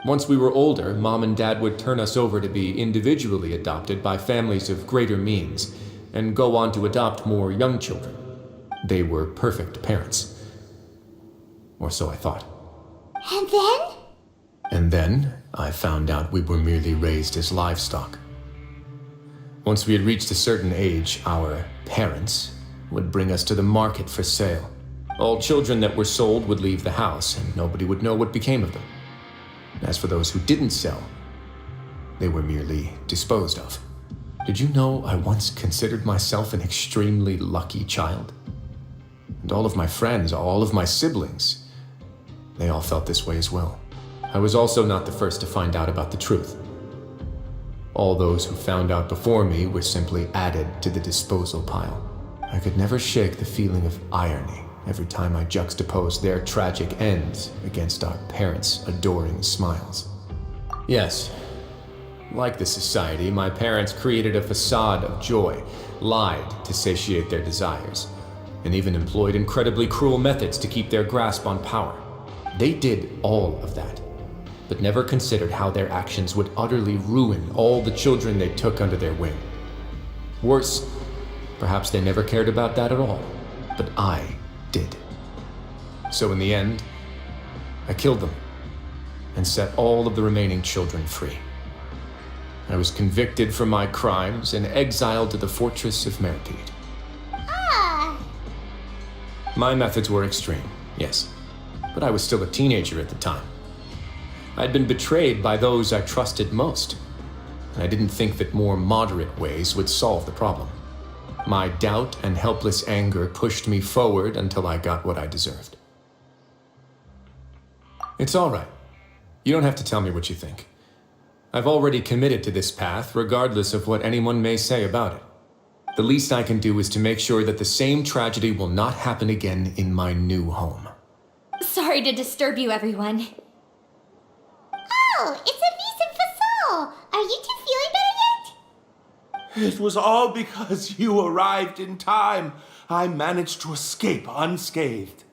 Once we were older, Mom and Dad would turn us over to be individually adopted by families of greater means, and go on to adopt more young children. They were perfect parents. Or so I thought. And then? And then, I found out we were merely raised as livestock. Once we had reached a certain age, our parents would bring us to the market for sale. All children that were sold would leave the house, and nobody would know what became of them. As for those who didn't sell, they were merely disposed of. Did you know I once considered myself an extremely lucky child? And all of my friends, all of my siblings, they all felt this way as well. I was also not the first to find out about the truth. All those who found out before me were simply added to the disposal pile. I could never shake the feeling of irony every time I juxtaposed their tragic ends against our parents' adoring smiles. Yes, like the society, my parents created a facade of joy, lied to satiate their desires, and even employed incredibly cruel methods to keep their grasp on power. They did all of that, but never considered how their actions would utterly ruin all the children they took under their wing. Worse, perhaps they never cared about that at all, but I did. So in the end, I killed them and set all of the remaining children free. I was convicted for my crimes and exiled to the fortress of Meripede. Ah! My methods were extreme, yes, but I was still a teenager at the time. I'd been betrayed by those I trusted most, and I didn't think that more moderate ways would solve the problem. My doubt and helpless anger pushed me forward until I got what I deserved. It's all right. You don't have to tell me what you think. I've already committed to this path, regardless of what anyone may say about it. The least I can do is to make sure that the same tragedy will not happen again in my new home. Sorry to disturb you, everyone. Oh, it's a Vis Fasol. Are you two feeling better yet? It was all because you arrived in time. I managed to escape unscathed.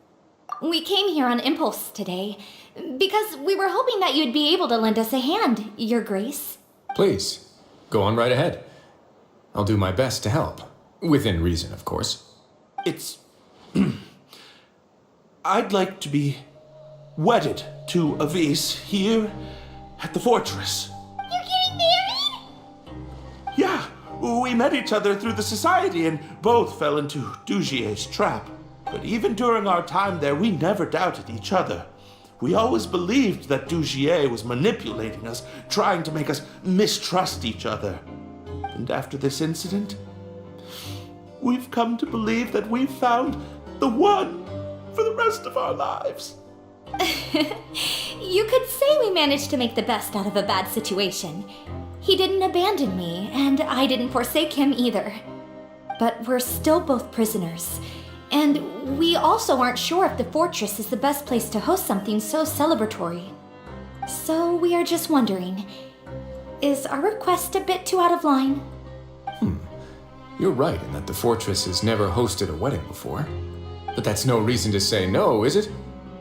We came here on impulse today, because we were hoping that you'd be able to lend us a hand, Your Grace. Please, go on right ahead. I'll do my best to help. Within reason, of course. It's... I'd like to be wedded to Avis here at the fortress. You're getting married? Yeah, we met each other through the society and both fell into Dugier's trap. But even during our time there, we never doubted each other. We always believed that Dugier was manipulating us, trying to make us mistrust each other. And after this incident, we've come to believe that we've found the one for the rest of our lives. You could say we managed to make the best out of a bad situation. He didn't abandon me, and I didn't forsake him either. But we're still both prisoners, and we also aren't sure if the fortress is the best place to host something so celebratory. So we are just wondering, is our request a bit too out of line? You're right in that the fortress has never hosted a wedding before. But that's no reason to say no, is it?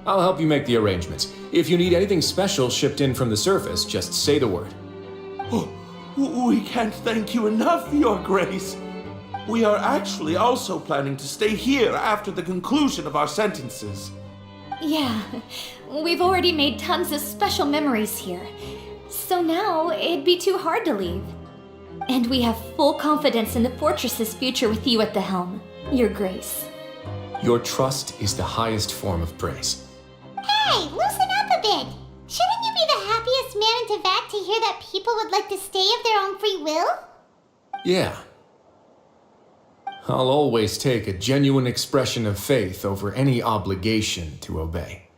I'll help you make the arrangements. If you need anything special shipped in from the surface, just say the word. Oh, we can't thank you enough, Your Grace. We are actually also planning to stay here after the conclusion of our sentences. Yeah, we've already made tons of special memories here. So now it'd be too hard to leave. And we have full confidence in the fortress's future with you at the helm, Your Grace. Your trust is the highest form of praise. Hey, loosen up a bit. Shouldn't you be the happiest man in Teyvat to hear that people would like to stay of their own free will? Yeah. I'll always take a genuine expression of faith over any obligation to obey.